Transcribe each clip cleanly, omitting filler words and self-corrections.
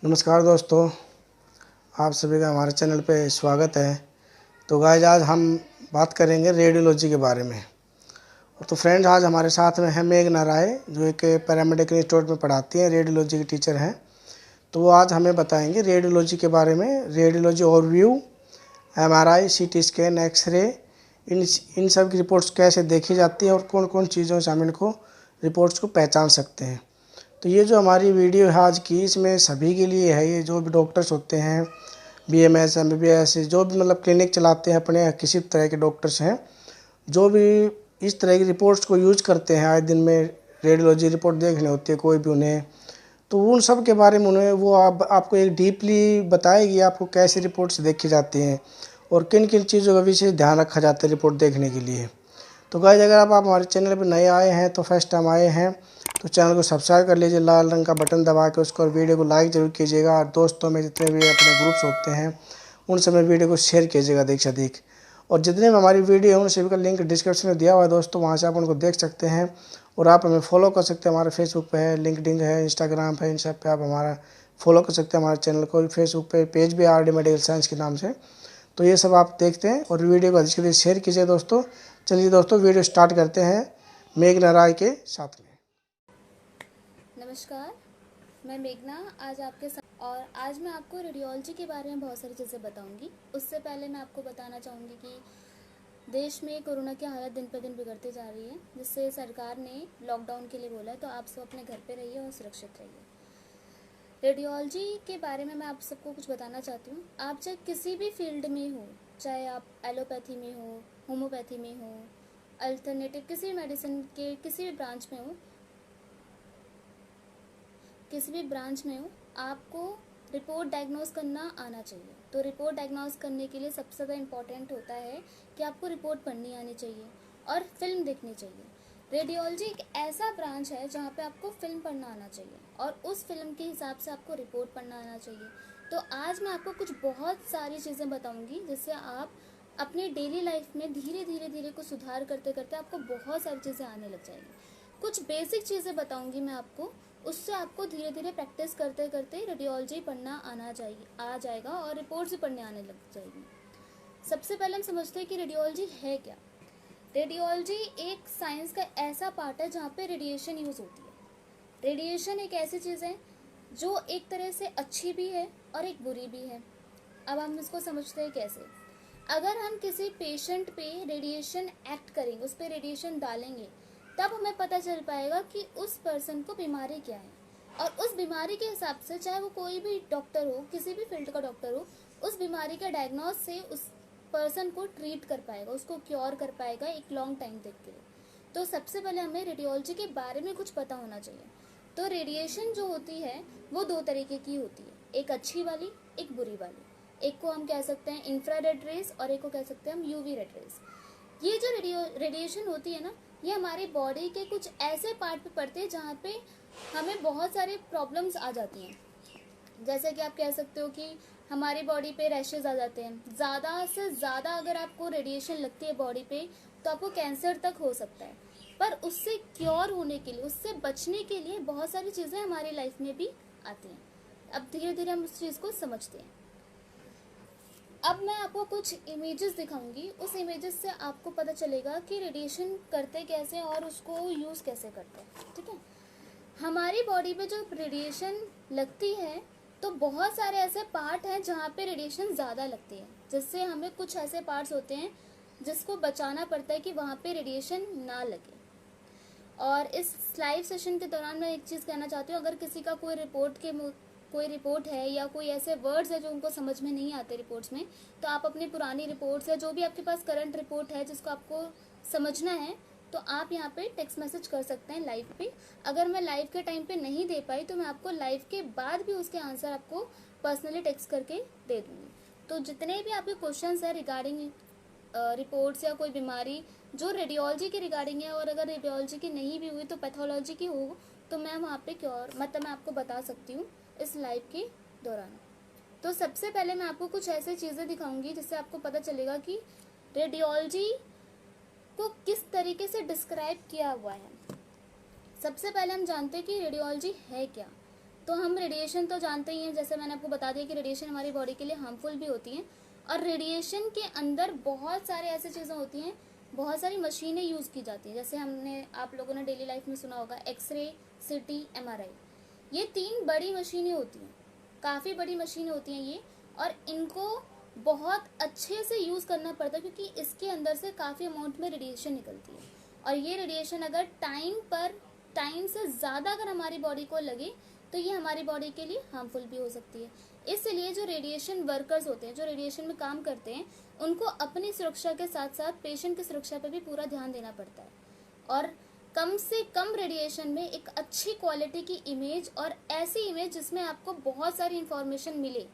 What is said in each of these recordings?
नमस्कार दोस्तों, आप सभी का हमारे चैनल पे स्वागत है। तो गाइस आज हम बात करेंगे रेडियोलॉजी के बारे में। तो फ्रेंड्स आज हमारे साथ में है मेघना राय, जो एक पैरामेडिकल इंस्टीट्यूट में पढ़ाती हैं, रेडियोलॉजी की टीचर हैं। तो वो आज हमें बताएंगे रेडियोलॉजी के बारे में, radiology overview, MRI, CT scan, X-ray, इन सब की रिपोर्ट्स कैसे देखी जाती है और कौन कौन चीज़ों से हम इनको रिपोर्ट्स को पहचान सकते हैं। तो ये जो हमारी वीडियो है आज की, इसमें सभी के लिए है। ये जो भी डॉक्टर्स होते हैं, बीएमएस, एमबीबीएस, जो भी मतलब क्लिनिक चलाते हैं अपने, किसी तरह के डॉक्टर्स हैं, जो भी इस तरह की रिपोर्ट्स को यूज करते हैं, आए दिन में रेडियोलॉजी रिपोर्ट देखनी होती है कोई भी उन्हें, तो उन सब के बारे में उन्हें वो आपको एक डीपली बताएगी आपको कैसी रिपोर्ट्स देखी जाती हैं और किन किन चीज़ों का विशेष ध्यान रखा जाता है रिपोर्ट देखने के लिए। तो गाइस अगर आप हमारे चैनल पर नए आए हैं, तो फर्स्ट टाइम आए हैं, तो चैनल को सब्सक्राइब कर लीजिए, लाल रंग का बटन दबा के उसको, और वीडियो को लाइक ज़रूर कीजिएगा। और दोस्तों में जितने भी अपने ग्रुप्स होते हैं उन सब में वीडियो को शेयर कीजिएगा अधिक से अधिक। और जितने भी हमारी वीडियो हैं उन सभी का लिंक डिस्क्रिप्शन में दिया हुआ है दोस्तों, वहाँ से आप उनको देख सकते हैं। और आप हमें फॉलो कर सकते हैं, हमारे फेसबुक पे है, लिंक्डइन है, इंस्टाग्राम है, इन सब पे आप हमारा फॉलो कर सकते हैं हमारे चैनल को। फेसबुक पे पेज भी आरडी मेडिकल साइंस के नाम से। तो ये सब आप देखते हैं और वीडियो को अधिक से अधिक शेयर कीजिए दोस्तों। चलिए दोस्तों वीडियो स्टार्ट करते हैं मेघना राय के साथ में। नमस्कार, मैं मेघना आज आपके साथ, और आज मैं आपको रेडियोलॉजी के बारे में बहुत सारी चीज़ें बताऊंगी। उससे पहले मैं आपको बताना चाहूँगी कि देश में कोरोना की हालत दिन पर दिन बिगड़ती जा रही है, जिससे सरकार ने लॉकडाउन के लिए बोला है। तो आप सब अपने घर पे रहिए और सुरक्षित रहिए। रेडियोलॉजी के बारे में मैं आप सबको कुछ बताना चाहती हूँ। आप चाहे किसी भी फील्ड में हो, चाहे आप एलोपैथी में हो, होम्योपैथी में हो, अल्टरनेटिव किसी भी मेडिसिन के किसी भी ब्रांच में हो, आपको रिपोर्ट डायग्नोस करना आना चाहिए। तो रिपोर्ट डायग्नोस करने के लिए सबसे ज़्यादा इम्पॉर्टेंट होता है कि आपको रिपोर्ट पढ़नी आनी चाहिए और फिल्म देखनी चाहिए। रेडियोलॉजी एक ऐसा ब्रांच है जहाँ पे आपको फिल्म पढ़ना आना चाहिए और उस फिल्म के हिसाब से आपको रिपोर्ट पढ़ना आना चाहिए। तो आज मैं आपको कुछ बहुत सारी चीज़ें बताऊँगी जिससे आप अपनी डेली लाइफ में धीरे धीरे को सुधार करते करते आपको बहुत सारी चीज़ें आने लग जाएंगी। कुछ बेसिक चीज़ें बताऊंगी मैं आपको, उससे आपको धीरे धीरे प्रैक्टिस करते करते रेडियोलॉजी पढ़ना आ जाएगा और रिपोर्ट्स भी पढ़ने आने लग जाएगी। सबसे पहले हम समझते हैं कि रेडियोलॉजी है क्या। रेडियोलॉजी एक साइंस का ऐसा पार्ट है जहाँ पे रेडिएशन यूज़ होती है। रेडिएशन एक ऐसी चीज़ है जो एक तरह से अच्छी भी है और एक बुरी भी है। अब हम इसको समझते हैं कैसे। अगर हम किसी पेशेंट पे रेडिएशन एक्ट करेंगे, उस पर रेडिएशन डालेंगे, तब हमें पता चल पाएगा कि उस पर्सन को बीमारी क्या है, और उस बीमारी के हिसाब से चाहे वो कोई भी डॉक्टर हो, किसी भी फील्ड का डॉक्टर हो, उस बीमारी का डायग्नोस से उस पर्सन को ट्रीट कर पाएगा, उसको क्योर कर पाएगा एक लॉन्ग टाइम तक के लिए। तो सबसे पहले हमें रेडियोलॉजी के बारे में कुछ पता होना चाहिए। तो रेडिएशन जो होती है वो दो तरीके की होती है, एक अच्छी वाली, एक बुरी वाली। एक को हम कह सकते हैं इंफ्रारेड रेज और एक को कह सकते हैं हम यूवी रेड रेज। ये जो रेडिएशन होती है ना, ये हमारी बॉडी के कुछ ऐसे पार्ट पे पड़ते हैं जहाँ पे हमें बहुत सारे प्रॉब्लम्स आ जाती हैं। जैसे कि आप कह सकते हो कि हमारी बॉडी पे रैशेज आ जाते हैं। ज़्यादा से ज़्यादा अगर आपको रेडिएशन लगती है बॉडी पे तो आपको कैंसर तक हो सकता है। पर उससे क्योर होने के लिए, उससे बचने के लिए बहुत सारी चीज़ें हमारी लाइफ में भी आती हैं। अब धीरे धीरे हम उस चीज़ को समझते हैं। अब मैं आपको कुछ इमेजेस दिखाऊंगी, उस इमेजेस से आपको पता चलेगा कि रेडिएशन करते कैसे और उसको यूज़ कैसे करते हैं। ठीक है, हमारी बॉडी पे जो रेडिएशन लगती है तो बहुत सारे ऐसे पार्ट हैं जहाँ पे रेडिएशन ज़्यादा लगती है, जिससे हमें कुछ ऐसे पार्ट्स होते हैं जिसको बचाना पड़ता है कि वहाँ पे रेडिएशन ना लगे। और इस लाइव सेशन के दौरान मैं एक चीज़ कहना चाहती हूँ, अगर किसी का कोई रिपोर्ट है या कोई ऐसे वर्ड्स है जो उनको समझ में नहीं आते रिपोर्ट्स में, तो आप अपनी पुरानी रिपोर्ट्स या जो भी आपके पास करंट रिपोर्ट है जिसको आपको समझना है, तो आप यहाँ पे टेक्स्ट मैसेज कर सकते हैं लाइव पे। अगर मैं लाइव के टाइम पे नहीं दे पाई तो मैं आपको लाइव के बाद भी उसके आंसर आपको पर्सनली टेक्स्ट करके दे दूँगी। तो जितने भी आपके क्वेश्चंस हैं रिगार्डिंग रिपोर्ट्स या कोई बीमारी जो रेडियोलॉजी की रिगार्डिंग है, और अगर रेडियोलॉजी की नहीं भी हुई तो पैथोलॉजी की हो, तो मैं वहाँ पे मैं आपको बता सकती हूँ इस लाइव के दौरान। तो सबसे पहले मैं आपको कुछ ऐसी चीज़ें दिखाऊंगी जिससे आपको पता चलेगा कि रेडियोलॉजी को किस तरीके से डिस्क्राइब किया हुआ है। सबसे पहले हम जानते हैं कि रेडियोलॉजी है क्या। तो हम रेडिएशन तो जानते ही हैं, जैसे मैंने आपको बता दिया कि रेडिएशन हमारी बॉडी के लिए हार्मफुल भी होती हैं। और रेडिएशन के अंदर बहुत सारे ऐसी चीज़ें होती हैं, बहुत सारी मशीनें यूज़ की जाती हैं। जैसे आप लोगों ने डेली लाइफ में सुना होगा एक्सरे, सिटी, MRI। ये 3 बड़ी मशीनें होती हैं, काफ़ी बड़ी मशीनें होती हैं ये, और इनको बहुत अच्छे से यूज़ करना पड़ता है क्योंकि इसके अंदर से काफ़ी अमाउंट में रेडिएशन निकलती है। और ये रेडिएशन अगर टाइम से ज़्यादा अगर हमारी बॉडी को लगे तो ये हमारी बॉडी के लिए हार्मफुल भी हो सकती है। इसलिए जो रेडिएशन वर्कर्स होते हैं, जो रेडिएशन में काम करते हैं, उनको अपनी सुरक्षा के साथ साथ पेशेंट की सुरक्षा पर भी पूरा ध्यान देना पड़ता है। और कम से कम रेडिएशन में एक अच्छी क्वालिटी की इमेज, और ऐसी इमेज जिसमें आपको बहुत सारी इंफॉर्मेशन मिले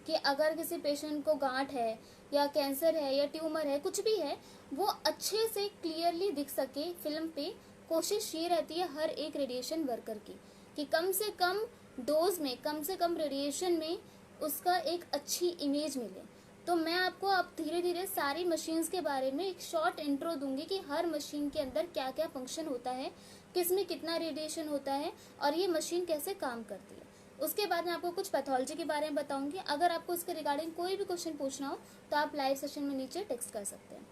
कि अगर किसी पेशेंट को गांठ है या कैंसर है या ट्यूमर है, कुछ भी है, वो अच्छे से क्लियरली दिख सके फिल्म पे। कोशिश ये रहती है हर एक रेडिएशन वर्कर की कि कम से कम डोज में, कम से कम रेडिएशन में उसका एक अच्छी इमेज मिले। तो मैं आपको अब धीरे धीरे सारी मशीन्स के बारे में एक शॉर्ट इंट्रो दूंगी कि हर मशीन के अंदर क्या क्या फंक्शन होता है, किस में कितना रेडिएशन होता है, और ये मशीन कैसे काम करती है। उसके बाद मैं आपको कुछ पैथोलॉजी के बारे में बताऊंगी। अगर आपको इसके रिगार्डिंग कोई भी क्वेश्चन पूछना हो तो आप लाइव सेशन में नीचे टेक्स्ट कर सकते हैं।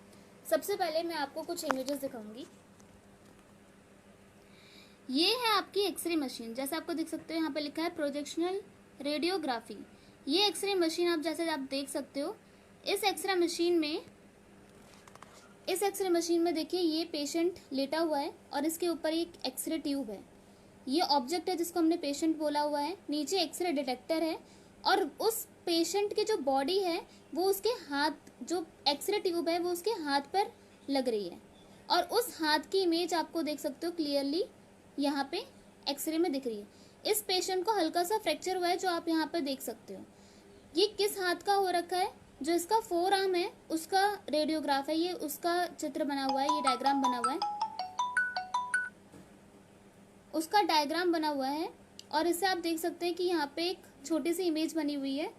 सबसे पहले मैं आपको कुछ इमेजेस दिखाऊंगी। ये है आपकी एक्सरे मशीन, जैसे आपको दिख सकते हो यहाँ पे लिखा है प्रोजेक्शनल रेडियोग्राफी। ये एक्सरे मशीन आप देख सकते हो। इस एक्सरे मशीन में देखिए ये पेशेंट लेटा हुआ है और इसके ऊपर एक एक्सरे ट्यूब है। ये ऑब्जेक्ट है जिसको हमने पेशेंट बोला हुआ है। नीचे एक्सरे डिटेक्टर है और उस पेशेंट की जो बॉडी है वो उसके हाथ, जो एक्सरे ट्यूब है वो उसके हाथ पर लग रही है, और उस हाथ की इमेज आपको देख सकते हो क्लियरली यहाँ पे एक्सरे में दिख रही है। इस पेशेंट को हल्का सा फ्रैक्चर हुआ है जो आप यहाँ पे देख सकते हो। ये किस हाथ का हो रखा है? जो इसका फोर आर्म है उसका रेडियोग्राफ है। ये उसका चित्र बना हुआ है, ये डायग्राम बना हुआ है, उसका डायग्राम बना हुआ है। और इसे आप देख सकते हैं कि यहाँ पे एक छोटी सी इमेज बनी हुई है,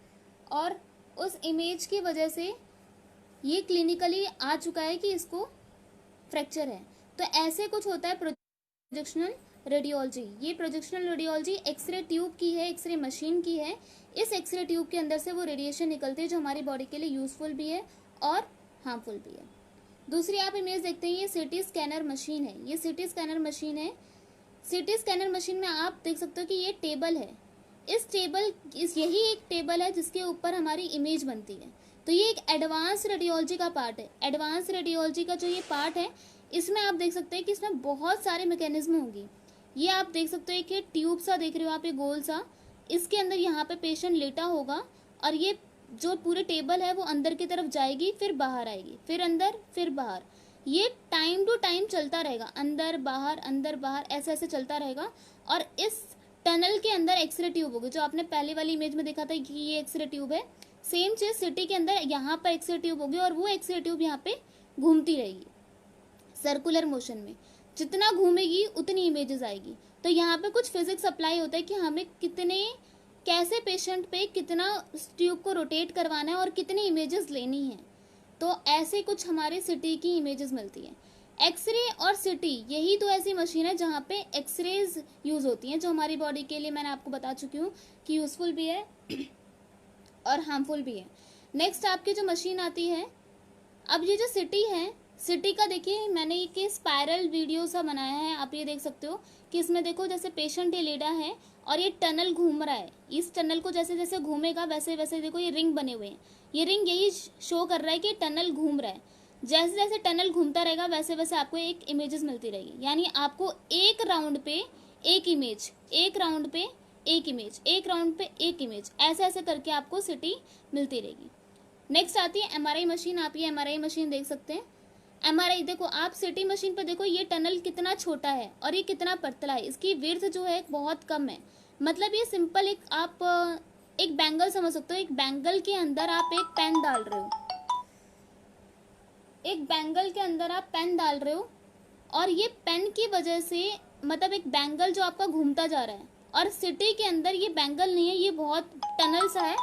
और उस इमेज की वजह से ये क्लिनिकली आ चुका है कि इसको फ्रैक्चर है। तो ऐसे कुछ होता है प्रोजेक्शनल रेडियोलॉजी। ये प्रोजेक्शनल रेडियोलॉजी एक्सरे ट्यूब की है, एक्सरे मशीन की है। इस एक्सरे ट्यूब के अंदर से वो रेडिएशन निकलते हैं जो हमारी बॉडी के लिए यूजफुल भी है और हार्मफुल भी है। दूसरी आप इमेज देखते हैं, ये सिटी स्कैनर मशीन है। ये सिटी स्कैनर मशीन है। सिटी स्कैनर मशीन में आप देख सकते हो कि ये टेबल है। यही एक टेबल है जिसके ऊपर हमारी इमेज बनती है। तो ये एक एडवांस रेडियोलॉजी का पार्ट है। एडवांस रेडियोलॉजी का जो ये पार्ट है, इसमें आप देख सकते हैं कि इसमें बहुत सारे मैकेनिज्म होंगी। ये आप देख सकते हो कि ट्यूब सा देख रहे हो आप, ये गोल सा, इसके अंदर यहाँ पे पेशेंट लेटा होगा, और ये जो पूरे टेबल है वो अंदर की तरफ जाएगी, फिर बाहर आएगी, फिर अंदर, फिर बाहर। ये टाइम टू टाइम चलता रहेगा, अंदर बाहर ऐसे ऐसे चलता रहेगा। और इस टनल के अंदर एक्सरे ट्यूब होगी, जो आपने पहले वाली इमेज में देखा था कि ये एक्सरे ट्यूब है। सेम चीज सिटी के अंदर यहाँ पर एक्सरे ट्यूब होगी, और वो एक्सरे ट्यूब यहाँ पे घूमती रहेगी सर्कुलर मोशन में। जितना घूमेगी उतनी इमेजेस आएगी। तो यहाँ पे कुछ फिजिक्स अप्लाई होता है कि हमें कैसे पेशेंट पे कितना ट्यूब को रोटेट करवाना है और कितनी इमेजेस लेनी है। तो ऐसे कुछ हमारे सिटी की इमेजेस मिलती है। एक्सरे और सिटी, यही दो ऐसी मशीन है जहाँ पे एक्सरेज यूज होती हैं, जो हमारी बॉडी के लिए मैंने आपको बता चुकी हूँ कि यूजफुल भी है और हार्मफुल भी है। नेक्स्ट आपकी जो मशीन आती है, अब ये जो सिटी है, सिटी का देखिए मैंने ये स्पाइरल वीडियो सा बनाया है। आप ये देख सकते हो कि इसमें देखो जैसे पेशेंट ये लेटा है और ये टनल घूम रहा है। इस टनल को जैसे जैसे घूमेगा वैसे वैसे देखो ये रिंग बने हुए हैं। ये रिंग यही शो कर रहा है कि टनल घूम रहा है। जैसे जैसे टनल घूमता रहेगा वैसे वैसे आपको एक इमेजेस मिलती रहेगी। यानी आपको एक राउंड पे एक इमेज, एक राउंड पे एक इमेज, एक राउंड पे एक इमेज, ऐसे ऐसे करके आपको सिटी मिलती रहेगी। नेक्स्ट आती है MRI मशीन। आप ये MRI मशीन देख सकते हैं। MRI देखो आप सिटी मशीन पर देखो, ये टनल कितना छोटा है और ये कितना पतला है। इसकी विड्थ जो है बहुत कम है। मतलब ये सिंपल आप एक बैंगल समझ सकते हो। एक बैंगल के अंदर आप एक पेन डाल रहे हो, एक बैंगल के अंदर आप पेन डाल रहे हो, और ये पेन की वजह से मतलब एक बैंगल जो आपका घूमता जा रहा है, और सिटी के अंदर ये बैंगल नहीं है, ये बहुत टनल सा है।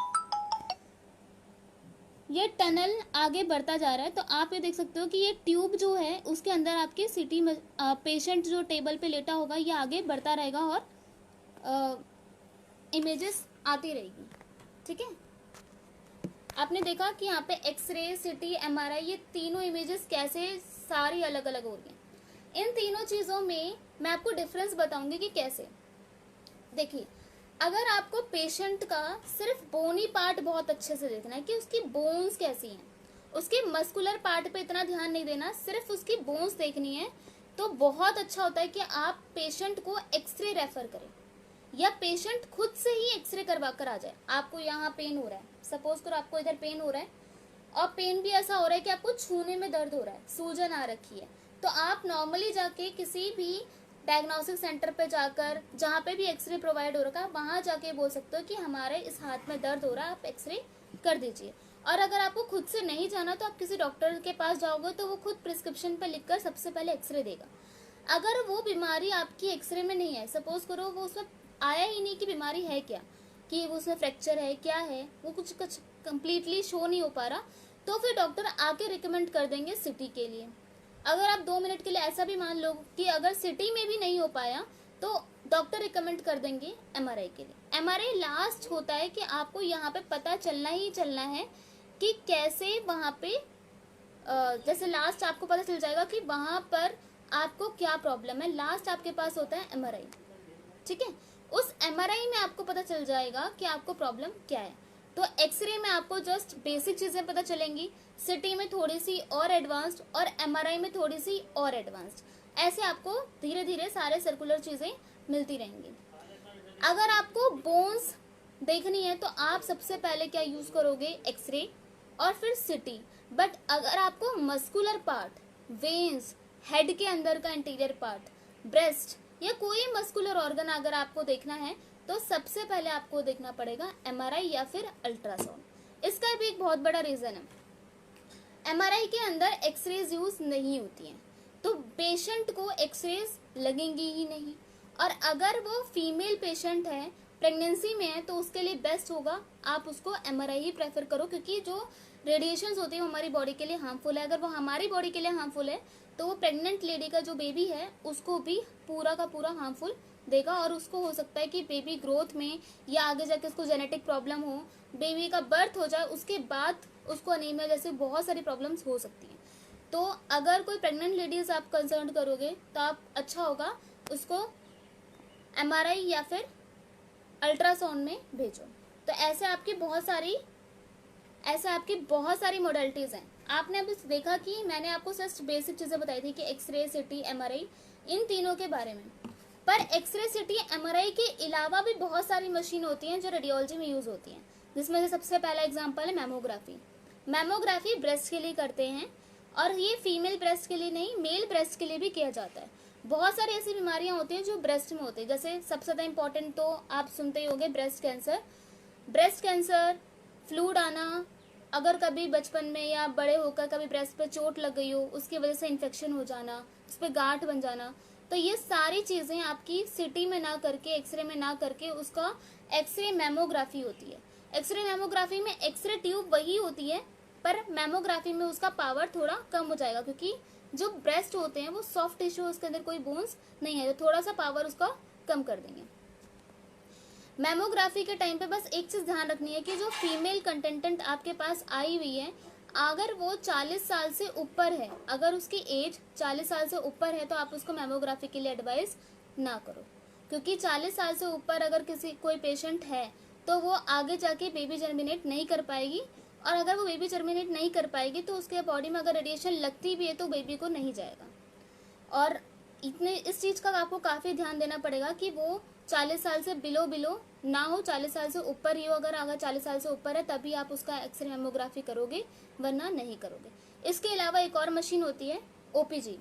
ये टनल आगे बढ़ता जा रहा है। तो आप ये देख सकते हो कि ये ट्यूब जो है उसके अंदर आपके सिटी पेशेंट जो टेबल पे लेटा होगा ये आगे बढ़ता रहेगा और इमेजेस आती रहेगी। ठीक है, आपने देखा कि यहाँ पे एक्सरे, सिटी, एमआरआई, ये तीनों इमेजेस कैसे सारी अलग अलग हो रही हैं। इन तीनों चीज़ों में मैं आपको डिफरेंस बताऊंगी कि कैसे। देखिए, अगर आपको पेशेंट का सिर्फ बोनी पार्ट बहुत अच्छे से देखना है कि उसकी बोन्स कैसी हैं, उसके मस्कुलर पार्ट पे इतना ध्यान नहीं देना, सिर्फ उसकी बोन्स देखनी है, तो बहुत अच्छा होता है कि आप पेशेंट को एक्सरे रेफर करें या पेशेंट खुद से ही एक्सरे करवा कर आ जाए। आपको यहाँ पेन हो रहा है, सपोज करो आपको इधर पेन हो रहा है और पेन भी ऐसा हो रहा है कि आपको छूने में दर्द हो रहा है, सूजन आ रखी है, तो आप नॉर्मली जाके किसी भी डायग्नोस्टिक सेंटर पे जाकर, जहाँ पे भी एक्सरे प्रोवाइड हो रखा है, वहाँ जाके बोल सकते हो कि हमारे इस हाथ में दर्द हो रहा है, आप एक्सरे कर दीजिए। और अगर आपको खुद से नहीं जाना तो आप किसी डॉक्टर के पास जाओगे तो वो खुद प्रिस्क्रिप्शन पर लिखकर सबसे पहले एक्सरे देगा। अगर वो बीमारी आपकी एक्सरे में नहीं है, सपोज करो वो उसमें आया ही नहीं कि बीमारी है क्या, कि वो उसमें फ्रैक्चर है क्या है, वो कुछ कुछ कम्प्लीटली शो नहीं हो पा रहा, तो फिर डॉक्टर आके रिकमेंड कर देंगे सिटी के लिए। अगर आप 2 मिनट के लिए ऐसा भी मान लो कि अगर सिटी में भी नहीं हो पाया तो डॉक्टर रिकमेंड कर देंगे एमआरआई के लिए। एमआरआई लास्ट होता है कि आपको यहाँ पे पता चलना ही चलना है कि कैसे वहाँ पे जैसे लास्ट आपको पता चल जाएगा कि वहाँ पर आपको क्या प्रॉब्लम है, लास्ट आपके पास होता है एमआरआई। ठीक है, उस एमआरआई में आपको पता चल जाएगा कि आपको प्रॉब्लम क्या है। तो एक्सरे में आपको जस्ट बेसिक चीज़ें पता चलेंगी, सिटी में थोड़ी सी और एडवांस्ड और एमआरआई में थोड़ी सी और एडवांस्ड, ऐसे आपको धीरे धीरे सारे सर्कुलर चीज़ें मिलती रहेंगी। अगर आपको बोन्स देखनी है तो आप सबसे पहले क्या यूज़ करोगे, एक्सरे और फिर सिटी। बट अगर आपको मस्कुलर पार्ट, वेन्स, हेड के अंदर का इंटीरियर पार्ट, ब्रेस्ट या कोई मस्कुलर ऑर्गन अगर आपको देखना है तो सबसे पहले आपको देखना पड़ेगा एमआरआई या फिर अल्ट्रासाउंड। इसका भी एक बहुत बड़ा रीज़न है, एमआरआई के अंदर एक्सरेज यूज़ नहीं होती हैं, तो पेशेंट को एक्सरेज लगेंगी ही नहीं। और अगर वो फीमेल पेशेंट है, प्रेगनेंसी में है, तो उसके लिए बेस्ट होगा आप उसको एमआरआई ही प्रेफर करो, क्योंकि जो रेडिएशंस होती है हमारी बॉडी के लिए हार्मफुल है। अगर वो हमारी बॉडी के लिए हार्मफुल है तो वो प्रेग्नेंट लेडी का जो बेबी है उसको भी पूरा का पूरा हार्मफुल देगा, और उसको हो सकता है कि बेबी ग्रोथ में या आगे जाके उसको जेनेटिक प्रॉब्लम हो, बेबी का बर्थ हो जाए उसके बाद उसको अनीमिया जैसे बहुत सारी प्रॉब्लम्स हो सकती हैं। तो अगर कोई प्रेग्नेंट लेडीज आप कंसर्न करोगे तो आप अच्छा होगा उसको एमआरआई या फिर अल्ट्रासाउंड में भेजो। तो ऐसे आपकी बहुत सारी मॉडलिटीज़ हैं। आपने अभी देखा कि मैंने आपको जस्ट बेसिक चीज़ें बताई थी कि एक्सरे, सिटी, एमआरआई, इन तीनों के बारे में। पर एक्सरे, सिटी, एमआरआई के अलावा भी बहुत सारी मशीन होती हैं जो रेडियोलॉजी में यूज़ होती हैं, जिसमें से सबसे पहला एग्जांपल है मैमोग्राफी। मैमोग्राफी ब्रेस्ट के लिए करते हैं, और ये फीमेल ब्रेस्ट के लिए नहीं, मेल ब्रेस्ट के लिए भी किया जाता है। बहुत सारी ऐसी बीमारियां होती हैं जो ब्रेस्ट में होती है, जैसे सबसे ज़्यादा इंपॉर्टेंट तो आप सुनते ही होंगे ब्रेस्ट कैंसर, फ्लूड आना, अगर कभी बचपन में या बड़े होकर कभी ब्रेस्ट पे चोट लग गई हो, उसकी वजह से इन्फेक्शन हो जाना, उस पर गांठ बन जाना, तो ये सारी चीज़ें आपकी सिटी में ना करके, एक्सरे में ना करके, उसका एक्सरे मैमोग्राफी होती है। एक्सरे मैमोग्राफी में एक्सरे ट्यूब वही होती है, पर मैमोग्राफी में उसका पावर थोड़ा कम हो जाएगा, क्योंकि जो ब्रेस्ट होते हैं वो सॉफ्ट टिश्यू, उसके अंदर कोई बोन्स नहीं है, तो थोड़ा सा पावर उसका कम कर देंगे। मैमोग्राफी के टाइम पे बस एक चीज़ ध्यान रखनी है कि जो फीमेल कंटेस्टेंट आपके पास आई हुई है, अगर वो 40 साल से ऊपर है, अगर उसकी एज 40 साल से ऊपर है, तो आप उसको मैमोग्राफी के लिए एडवाइस ना करो, क्योंकि 40 साल से ऊपर अगर कोई पेशेंट है तो वो आगे जाके बेबी जर्मिनेट नहीं कर पाएगी, और अगर वो बेबी जर्मिनेट नहीं कर पाएगी तो उसके बॉडी में अगर रेडिएशन लगती भी है तो बेबी को नहीं जाएगा। और इस चीज़ का आपको काफ़ी ध्यान देना पड़ेगा कि वो 40 साल से बिलो ना हो, 40 साल से ऊपर ही हो। अगर 40 साल से ऊपर है तभी आप उसका एक्सरे मैमोग्राफी करोगे, वरना नहीं करोगे। इसके अलावा एक और मशीन होती है ओपीजी।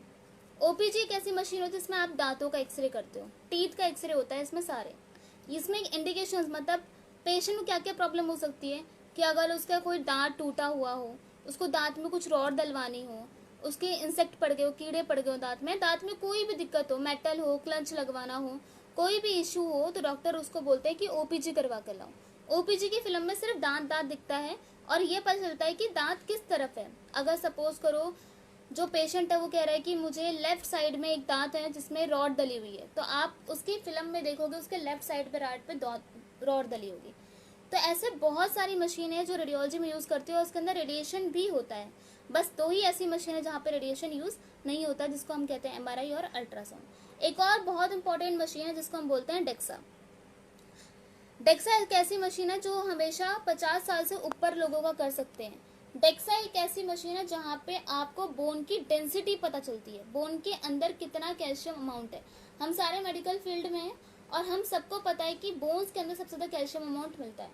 ओपीजी एक ऐसी मशीन होती है इसमें आप दांतों का एक्सरे करते हो, टीथ का एक्सरे होता है इसमें सारे। इसमें इंडिकेशंस, मतलब पेशेंट को क्या क्या प्रॉब्लम हो सकती है कि अगर उसका कोई दांत टूटा हुआ हो, उसको दांत में कुछ रॉड डलवानी हो, उसके इंसेक्ट पड़ गए हो, कीड़े पड़ गए हो दांत में कोई भी दिक्कत हो, मेटल हो, क्लच लगवाना हो, कोई भी इशू हो, तो डॉक्टर उसको बोलते हैं कि ओपीजी करवा कर लाओ। ओपीजी की फिल्म में सिर्फ दांत दिखता है और ये पता चलता है कि दांत किस तरफ है। अगर सपोज करो जो पेशेंट है वो कह रहा है कि मुझे लेफ्ट साइड में एक दांत है जिसमें रॉड डली हुई है, तो आप उसकी फिल्म में देखोगे उसके लेफ्ट साइड पे रॉड डली होगी। तो ऐसे बहुत सारी मशीनें हैं जो रेडियोलॉजी में यूज़ करती है और उसके अंदर रेडिएशन भी होता है। बस 2 ही ऐसी मशीन है जहाँ पे रेडिएशन यूज़ नहीं होता, जिसको हम कहते हैं MRI और अल्ट्रासाउंड। एक और बहुत इंपॉर्टेंट मशीन है जिसको हम बोलते हैं डेक्सा। डेक्सा एक ऐसी मशीन है जो हमेशा 50 साल से ऊपर लोगों का कर सकते हैं। डेक्सा एक ऐसी मशीन है जहाँ पे आपको बोन की डेंसिटी पता चलती है, बोन के अंदर कितना कैल्शियम अमाउंट है। हम सारे मेडिकल फील्ड में हैं और हम सबको पता है कि बोन्स के अंदर सबसे ज़्यादा कैल्शियम अमाउंट मिलता है।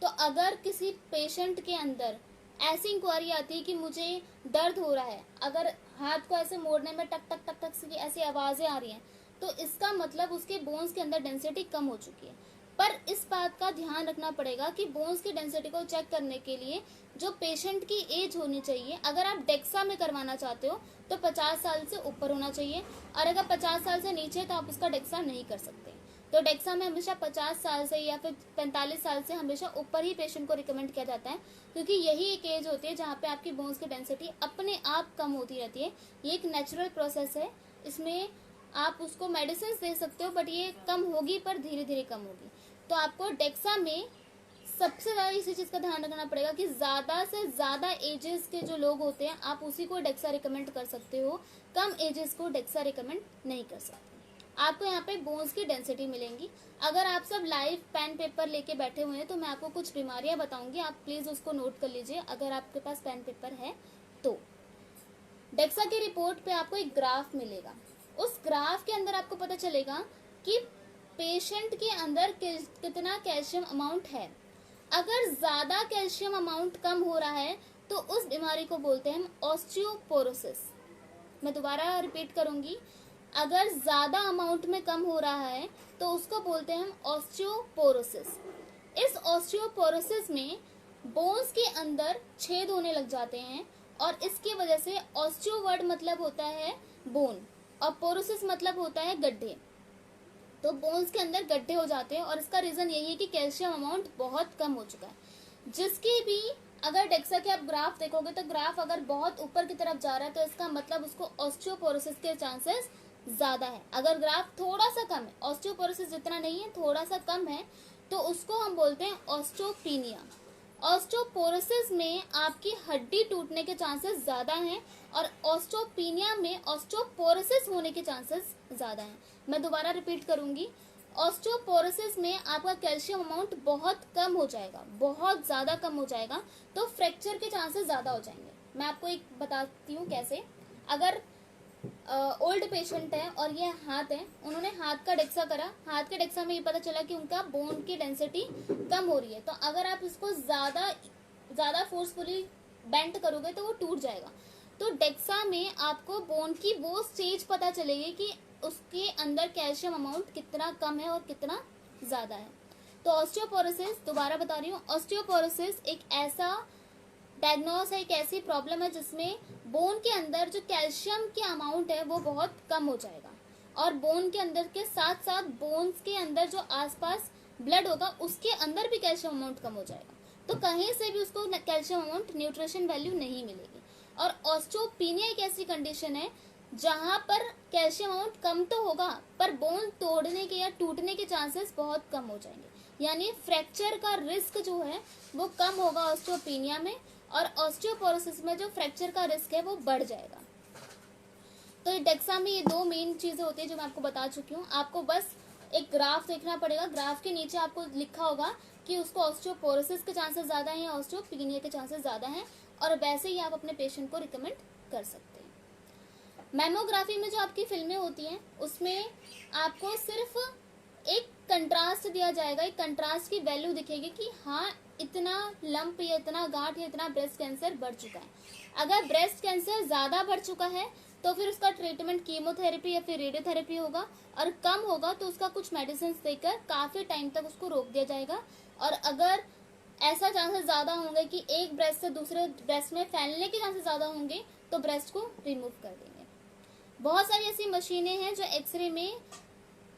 तो अगर किसी पेशेंट के अंदर ऐसी इंक्वायरी आती है कि मुझे दर्द हो रहा है, अगर हाथ को ऐसे मोड़ने में टक टक टक टक से ऐसी आवाज़ें आ रही हैं, तो इसका मतलब उसके बोन्स के अंदर डेंसिटी कम हो चुकी है। पर इस बात का ध्यान रखना पड़ेगा कि बोन्स की डेंसिटी को चेक करने के लिए जो पेशेंट की एज होनी चाहिए, अगर आप डेक्सा में करवाना चाहते हो तो 50 साल से ऊपर होना चाहिए, और अगर 50 साल से नीचे तो आप उसका डेक्सा नहीं कर सकते। तो डेक्सा में हमेशा 50 साल से या फिर 45 साल से हमेशा ऊपर ही पेशेंट को रिकमेंड किया जाता है, क्योंकि यही एक एज होती है जहाँ पे आपकी बोन्स की डेंसिटी अपने आप कम होती रहती है। ये एक नेचुरल प्रोसेस है, इसमें आप उसको मेडिसिन दे सकते हो बट ये कम होगी, पर धीरे धीरे कम होगी। तो आपको डेक्सा में सबसे ज़्यादा इसी चीज़ का ध्यान रखना पड़ेगा कि ज़्यादा से ज़्यादा एजेस के जो लोग होते हैं आप उसी को डेक्सा रिकमेंड कर सकते हो, कम एजेस को डेक्सा रिकमेंड नहीं कर सकते। आपको यहाँ पे बोन्स की डेंसिटी मिलेंगी। अगर आप सब लाइव पेन पेपर लेके बैठे हुए हैं तो मैं आपको कुछ बीमारियां बताऊंगी, आप प्लीज़ उसको नोट कर लीजिए अगर आपके पास पेन पेपर है तो। डेक्सा की रिपोर्ट पे आपको एक ग्राफ मिलेगा, उस ग्राफ के अंदर आपको पता चलेगा कि पेशेंट के अंदर कितना कैल्शियम अमाउंट है। अगर ज़्यादा कैल्शियम अमाउंट कम हो रहा है तो उस बीमारी को बोलते हैं ऑस्टियोपोरोसिस। मैं दोबारा रिपीट करूंगी, अगर ज़्यादा अमाउंट में कम हो रहा है तो उसको बोलते हैं हम ऑस्टियोपोरोसिस। इस ऑस्टियोपोरोसिस में बोन्स के अंदर छेद होने लग जाते हैं और इसकी वजह से ऑस्टियो वर्ड मतलब होता है बोन और पोरोसिस मतलब होता है गड्ढे। तो बोन्स के अंदर गड्ढे हो जाते हैं और इसका रीज़न यही है कि कैल्शियम अमाउंट बहुत कम हो चुका है। जिसकी भी अगर डेक्सा के आप ग्राफ देखोगे तो ग्राफ अगर बहुत ऊपर की तरफ जा रहा है तो इसका मतलब उसको ऑस्टियोपोरोसिस के चांसेस ज़्यादा है। अगर ग्राफ थोड़ा सा कम है, ऑस्टियोपोरोसिस जितना नहीं है थोड़ा सा कम है, तो उसको हम बोलते हैं ऑस्टियोपीनिया। ऑस्टियोपोरोसिस में आपकी हड्डी टूटने के चांसेस ज़्यादा हैं और ऑस्टियोपीनिया में ऑस्टियोपोरोसिस होने के चांसेस ज़्यादा हैं। मैं दोबारा रिपीट करूंगी, ऑस्टियोपोरोसिस में आपका कैल्शियम अमाउंट बहुत कम हो जाएगा, बहुत ज़्यादा कम हो जाएगा, तो फ्रैक्चर के चांसेस ज़्यादा हो जाएंगे। मैं आपको एक बताती हूँ कैसे। अगर ओल्ड पेशेंट है और ये हाथ है, उन्होंने हाथ का डेक्सा करा, हाथ के डेक्सा में ये पता चला कि उनका बोन की डेंसिटी कम हो रही है, तो अगर आप इसको ज़्यादा फोर्सफुली बेंट करोगे तो वो टूट जाएगा। तो डेक्सा में आपको बोन की वो स्टेज पता चलेगी कि उसके अंदर कैल्शियम अमाउंट कितना कम है और कितना ज़्यादा है। तो ऑस्टियोपोरोसिस, दोबारा बता रही हूँ, ऑस्टियोपोरोसिस एक ऐसा डायग्नोस है, एक ऐसी प्रॉब्लम है जिसमें बोन के अंदर जो कैल्शियम के अमाउंट है वो बहुत कम हो जाएगा और बोन के अंदर के साथ साथ बोन्स के अंदर जो आसपास ब्लड होगा उसके अंदर भी कैल्शियम अमाउंट कम हो जाएगा। तो कहीं से भी उसको कैल्शियम अमाउंट, न्यूट्रिशन वैल्यू नहीं मिलेगी। और ऑस्टियोपीनिया एक ऐसी कंडीशन है जहाँ पर कैल्शियम अमाउंट कम तो होगा पर बोन तोड़ने के या टूटने के चांसेस बहुत कम हो जाएंगे, यानी फ्रैक्चर का रिस्क जो है वो कम होगा ऑस्टियोपीनिया में, और ऑस्टियोपोरोसिस में जो फ्रैक्चर का रिस्क है वो बढ़ जाएगा। तो डेक्सा में ये 2 मेन चीज़ें होती है जो मैं आपको बता चुकी हूँ। आपको बस एक ग्राफ देखना पड़ेगा, ग्राफ के नीचे आपको लिखा होगा कि उसको ऑस्टियोपोरोसिस के चांसेस ज़्यादा हैं या ऑस्टियोपीनिया के चांसेस ज़्यादा हैं, और वैसे ही आप अपने पेशेंट को रिकमेंड कर सकते हैं। मैमोग्राफी में जो आपकी फिल्में होती हैं उसमें आपको सिर्फ एक कंट्रास्ट दिया जाएगा, एक कंट्रास्ट की वैल्यू दिखेगी कि हाँ इतना लंप या इतना गांठ या इतना ब्रेस्ट कैंसर बढ़ चुका है। अगर ब्रेस्ट कैंसर ज़्यादा बढ़ चुका है तो फिर उसका ट्रीटमेंट कीमोथेरेपी या फिर रेडियोथेरेपी होगा, और कम होगा तो उसका कुछ मेडिसिन देकर काफ़ी टाइम तक उसको रोक दिया जाएगा। और अगर ऐसा चांसेस ज़्यादा होंगे कि एक ब्रेस्ट से दूसरे ब्रेस्ट में फैलने के चांसेस ज़्यादा होंगे तो ब्रेस्ट को रिमूव कर देंगे। बहुत सारी ऐसी मशीनें हैं जो एक्सरे में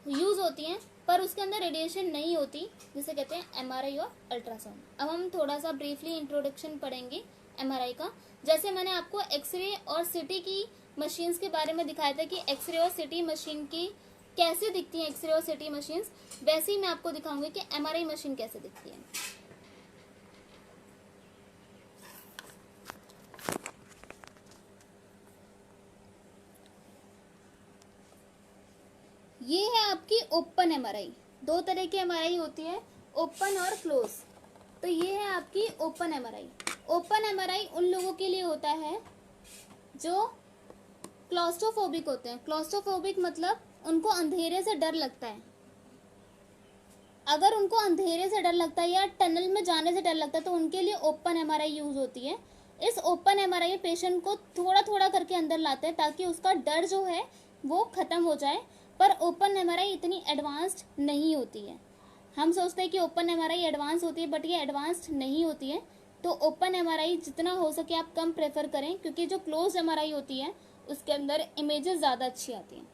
यूज़ होती हैं पर उसके अंदर रेडिएशन नहीं होती, जिसे कहते हैं MRI और अल्ट्रासाउंड। अब हम थोड़ा सा ब्रीफली इंट्रोडक्शन पढ़ेंगे MRI का। जैसे मैंने आपको एक्सरे और सिटी की मशीन्स के बारे में दिखाया था कि एक्सरे और सिटी मशीन की कैसे दिखती हैं एक्सरे और सीटी मशीन्स, वैसे ही मैं आपको दिखाऊंगी कि एमआरआई मशीन कैसे दिखती है। ये है आपकी ओपन एमआरआई। दो तरह की एमआरआई होती है, ओपन और क्लोज। तो ये है आपकी ओपन एमआरआई। ओपन एमआरआई उन लोगों के लिए होता है जो क्लॉस्ट्रोफोबिक होते हैं। क्लॉस्ट्रोफोबिक मतलब उनको अंधेरे से डर लगता है। अगर उनको अंधेरे से डर लगता है या टनल में जाने से डर लगता है तो उनके लिए ओपन एमआरआई यूज होती है। इस ओपन एमआरआई में पेशेंट को थोड़ा थोड़ा करके अंदर लाते हैं ताकि उसका डर जो है वो खत्म हो जाए। पर ओपन एमआरआई इतनी एडवांस्ड नहीं होती है। हम सोचते हैं कि ओपन एमआरआई एडवांस होती है, बट ये एडवांस्ड नहीं होती है। तो ओपन एमआरआई जितना हो सके आप कम प्रेफर करें, क्योंकि जो क्लोज एमआरआई होती है उसके अंदर इमेजेस ज़्यादा अच्छी आती हैं।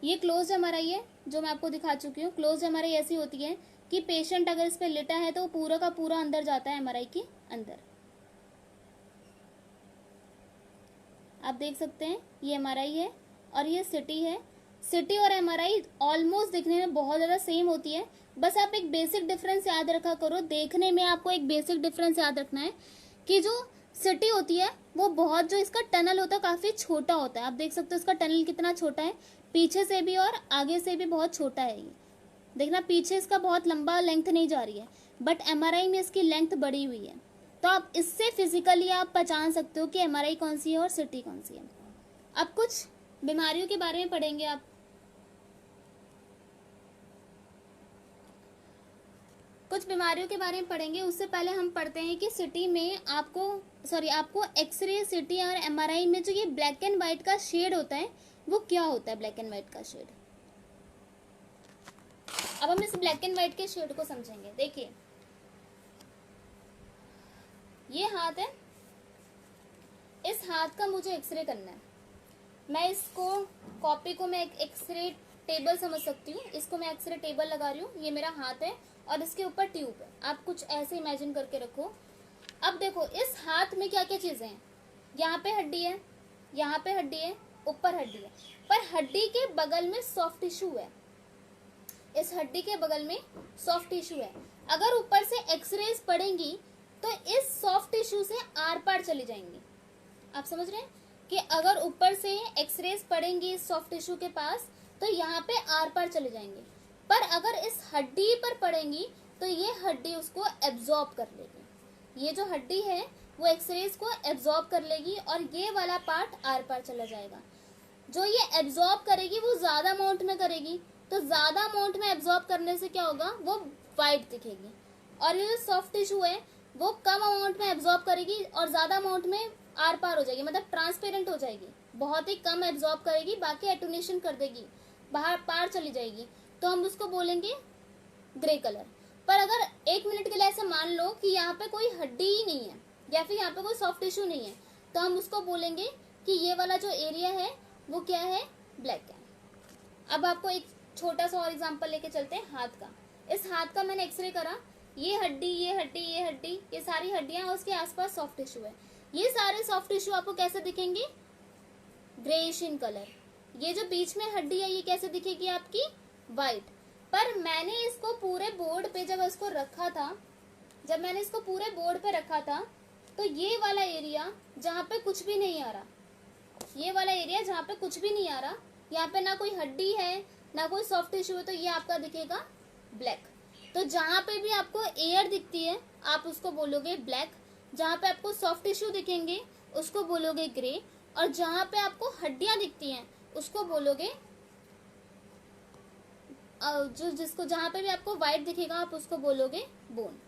ये क्लोज एमआरआई है जो मैं आपको दिखा चुकी हूँ। क्लोज एमआरआई ऐसी होती है कि पेशेंट अगर इस पर लेटा है तो वो पूरा का पूरा अंदर जाता है एमआरआई के अंदर। आप देख सकते हैं ये एमआरआई है और ये सिटी है। सिटी और एमआरआई ऑलमोस्ट दिखने में बहुत ज़्यादा सेम होती है। बस आप एक बेसिक डिफरेंस याद रखा करो। देखने में आपको एक बेसिक डिफरेंस याद रखना है कि जो सिटी होती है वो बहुत, जो इसका टनल होता है काफ़ी छोटा होता है। आप देख सकते हो इसका टनल कितना छोटा है, पीछे से भी और आगे से भी बहुत छोटा है। ये देखना, पीछे इसका बहुत लंबा लेंथ नहीं जा रही है, बट एमआरआई में इसकी लेंथ बढ़ी हुई है। तो आप इससे फिजिकली आप पहचान सकते हो कि एमआरआई कौन सी है और सिटी कौन सी है। अब कुछ बीमारियों के बारे में पढ़ेंगे आप। कुछ बीमारियों के बारे में पढ़ेंगे। उससे पहले हम पढ़ते हैं कि सिटी में आपको एक्सरे, सिटी और एमआरआई में जो ये ब्लैक एंड व्हाइट का शेड होता है वो क्या होता है। ब्लैक एंड व्हाइट का शेड, अब हम इस ब्लैक एंड व्हाइट के शेड को समझेंगे। देखिए ये हाथ है, इस हाथ का मुझे एक्सरे करना है। मैं इसको कॉपी को मैं एक एक्सरे टेबल समझ सकती हूँ। इसको मैं एक्सरे टेबल लगा रही हूँ। ये मेरा हाथ है और इसके ऊपर ट्यूब है। आप कुछ ऐसे इमेजिन करके रखो। अब देखो इस हाथ में क्या क्या चीज़ें हैं। यहाँ पे हड्डी है, यहाँ पे हड्डी है, ऊपर हड्डी है, पर हड्डी के बगल में सॉफ्ट टिश्यू है। इस हड्डी के बगल में सॉफ्ट टिश्यू है। अगर ऊपर से एक्सरेज पड़ेंगी तो इस सॉफ्ट टिश्यू से आर पार चली जाएंगी। आप समझ रहे हैं कि अगर ऊपर से एक्सरेज पड़ेंगी इस सॉफ्ट टिश्यू के पास तो यहाँ पे आर पार चले जाएंगे। पर अगर इस हड्डी पर पड़ेंगी तो ये हड्डी उसको एब्जॉर्ब कर लेगी। ये जो हड्डी है वो एक्सरेज को एब्जॉर्ब कर लेगी और ये वाला पार्ट आर पार चला जाएगा। जो ये एब्जॉर्ब करेगी वो ज़्यादा अमाउंट में करेगी, तो ज़्यादा अमाउंट में एब्जॉर्ब करने से क्या होगा, वो वाइट दिखेगी। और ये जो सॉफ्ट टिश्यू है वो कम अमाउंट में एब्जॉर्ब करेगी और ज़्यादा अमाउंट में आर पार हो जाएगी, मतलब ट्रांसपेरेंट हो जाएगी। बहुत ही कम एब्जॉर्ब करेगी, बाकी एटोनेशन कर देगी, बाहर पार चली जाएगी, तो हम उसको बोलेंगे ग्रे कलर। पर अगर एक मिनट के लिए ऐसा मान लो कि यहाँ पे कोई हड्डी ही नहीं है या फिर यहाँ पे कोई सॉफ्ट टिश्यू नहीं है, तो हम उसको बोलेंगे कि ये वाला जो एरिया है वो क्या है, ब्लैक है। अब आपको एक छोटा सा और एग्जांपल लेके चलते हैं हाथ का। इस हाथ का मैंने एक्सरे करा, ये हड्डी, ये हड्डी, ये हड्डी, ये सारी हड्डियां और उसके आसपास सॉफ्ट टिश्यू है। ये सारे सॉफ्ट टिश्यू आपको कैसे दिखेंगे, ग्रेइश इन कलर। ये जो बीच में हड्डी है ये कैसे दिखेगी आपकी, वाइट। पर मैंने इसको पूरे बोर्ड पे जब इसको रखा था, जब मैंने इसको पूरे बोर्ड पे रखा था तो ये वाला एरिया जहाँ पे कुछ भी नहीं आ रहा, ये वाला एरिया जहाँ पे कुछ भी नहीं आ रहा, यहाँ पे ना कोई हड्डी है ना कोई सॉफ्ट टिश्यू है, तो ये आपका दिखेगा ब्लैक। तो जहाँ पे भी आपको एयर दिखती है आप उसको बोलोगे ब्लैक, जहाँ पे आपको सॉफ्ट टिश्यू दिखेंगे उसको बोलोगे ग्रे, और जहाँ पे आपको हड्डियाँ दिखती हैं उसको बोलोगे जिसको जहाँ पे भी आपको व्हाइट दिखेगा आप उसको बोलोगे बोन।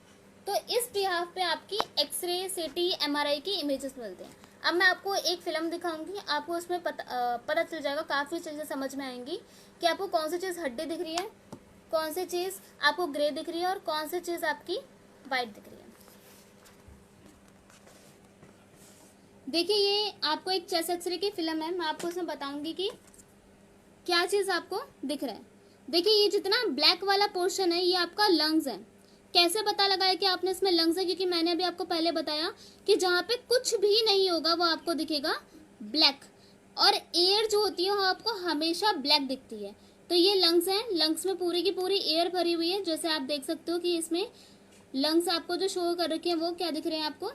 तो इस बिहाफ पे आपकी एक्सरे, सीटी, एमआरआई की इमेजेस मिलते हैं। अब मैं आपको एक फिल्म दिखाऊंगी, आपको उसमें पता चल जाएगा, काफ़ी चीज़ें समझ में आएंगी कि आपको कौन सी चीज़ हड्डी दिख रही है, कौन सी चीज़ आपको ग्रे दिख रही है और कौन सी चीज़ आपकी वाइट दिख रही है। देखिए ये आपको एक चेस्ट एक्सरे की फिल्म है, मैं आपको उसमें बताऊंगी कि क्या चीज़ आपको दिख रहा है। देखिए ये जितना ब्लैक वाला पोर्शन है ये आपका लंग्स है। कैसे पता लगाया कि आपने इसमें लंग्स है, क्योंकि मैंने अभी आपको पहले बताया कि जहाँ पे कुछ भी नहीं होगा वो आपको दिखेगा ब्लैक। और एयर जो होती है वो आपको हमेशा ब्लैक दिखती है। तो ये लंग्स हैं, लंग्स में पूरी की पूरी एयर भरी हुई है। जैसे आप देख सकते हो कि इसमें लंग्स आपको जो शो कर रखे हैं वो क्या दिख रहे हैं, आपको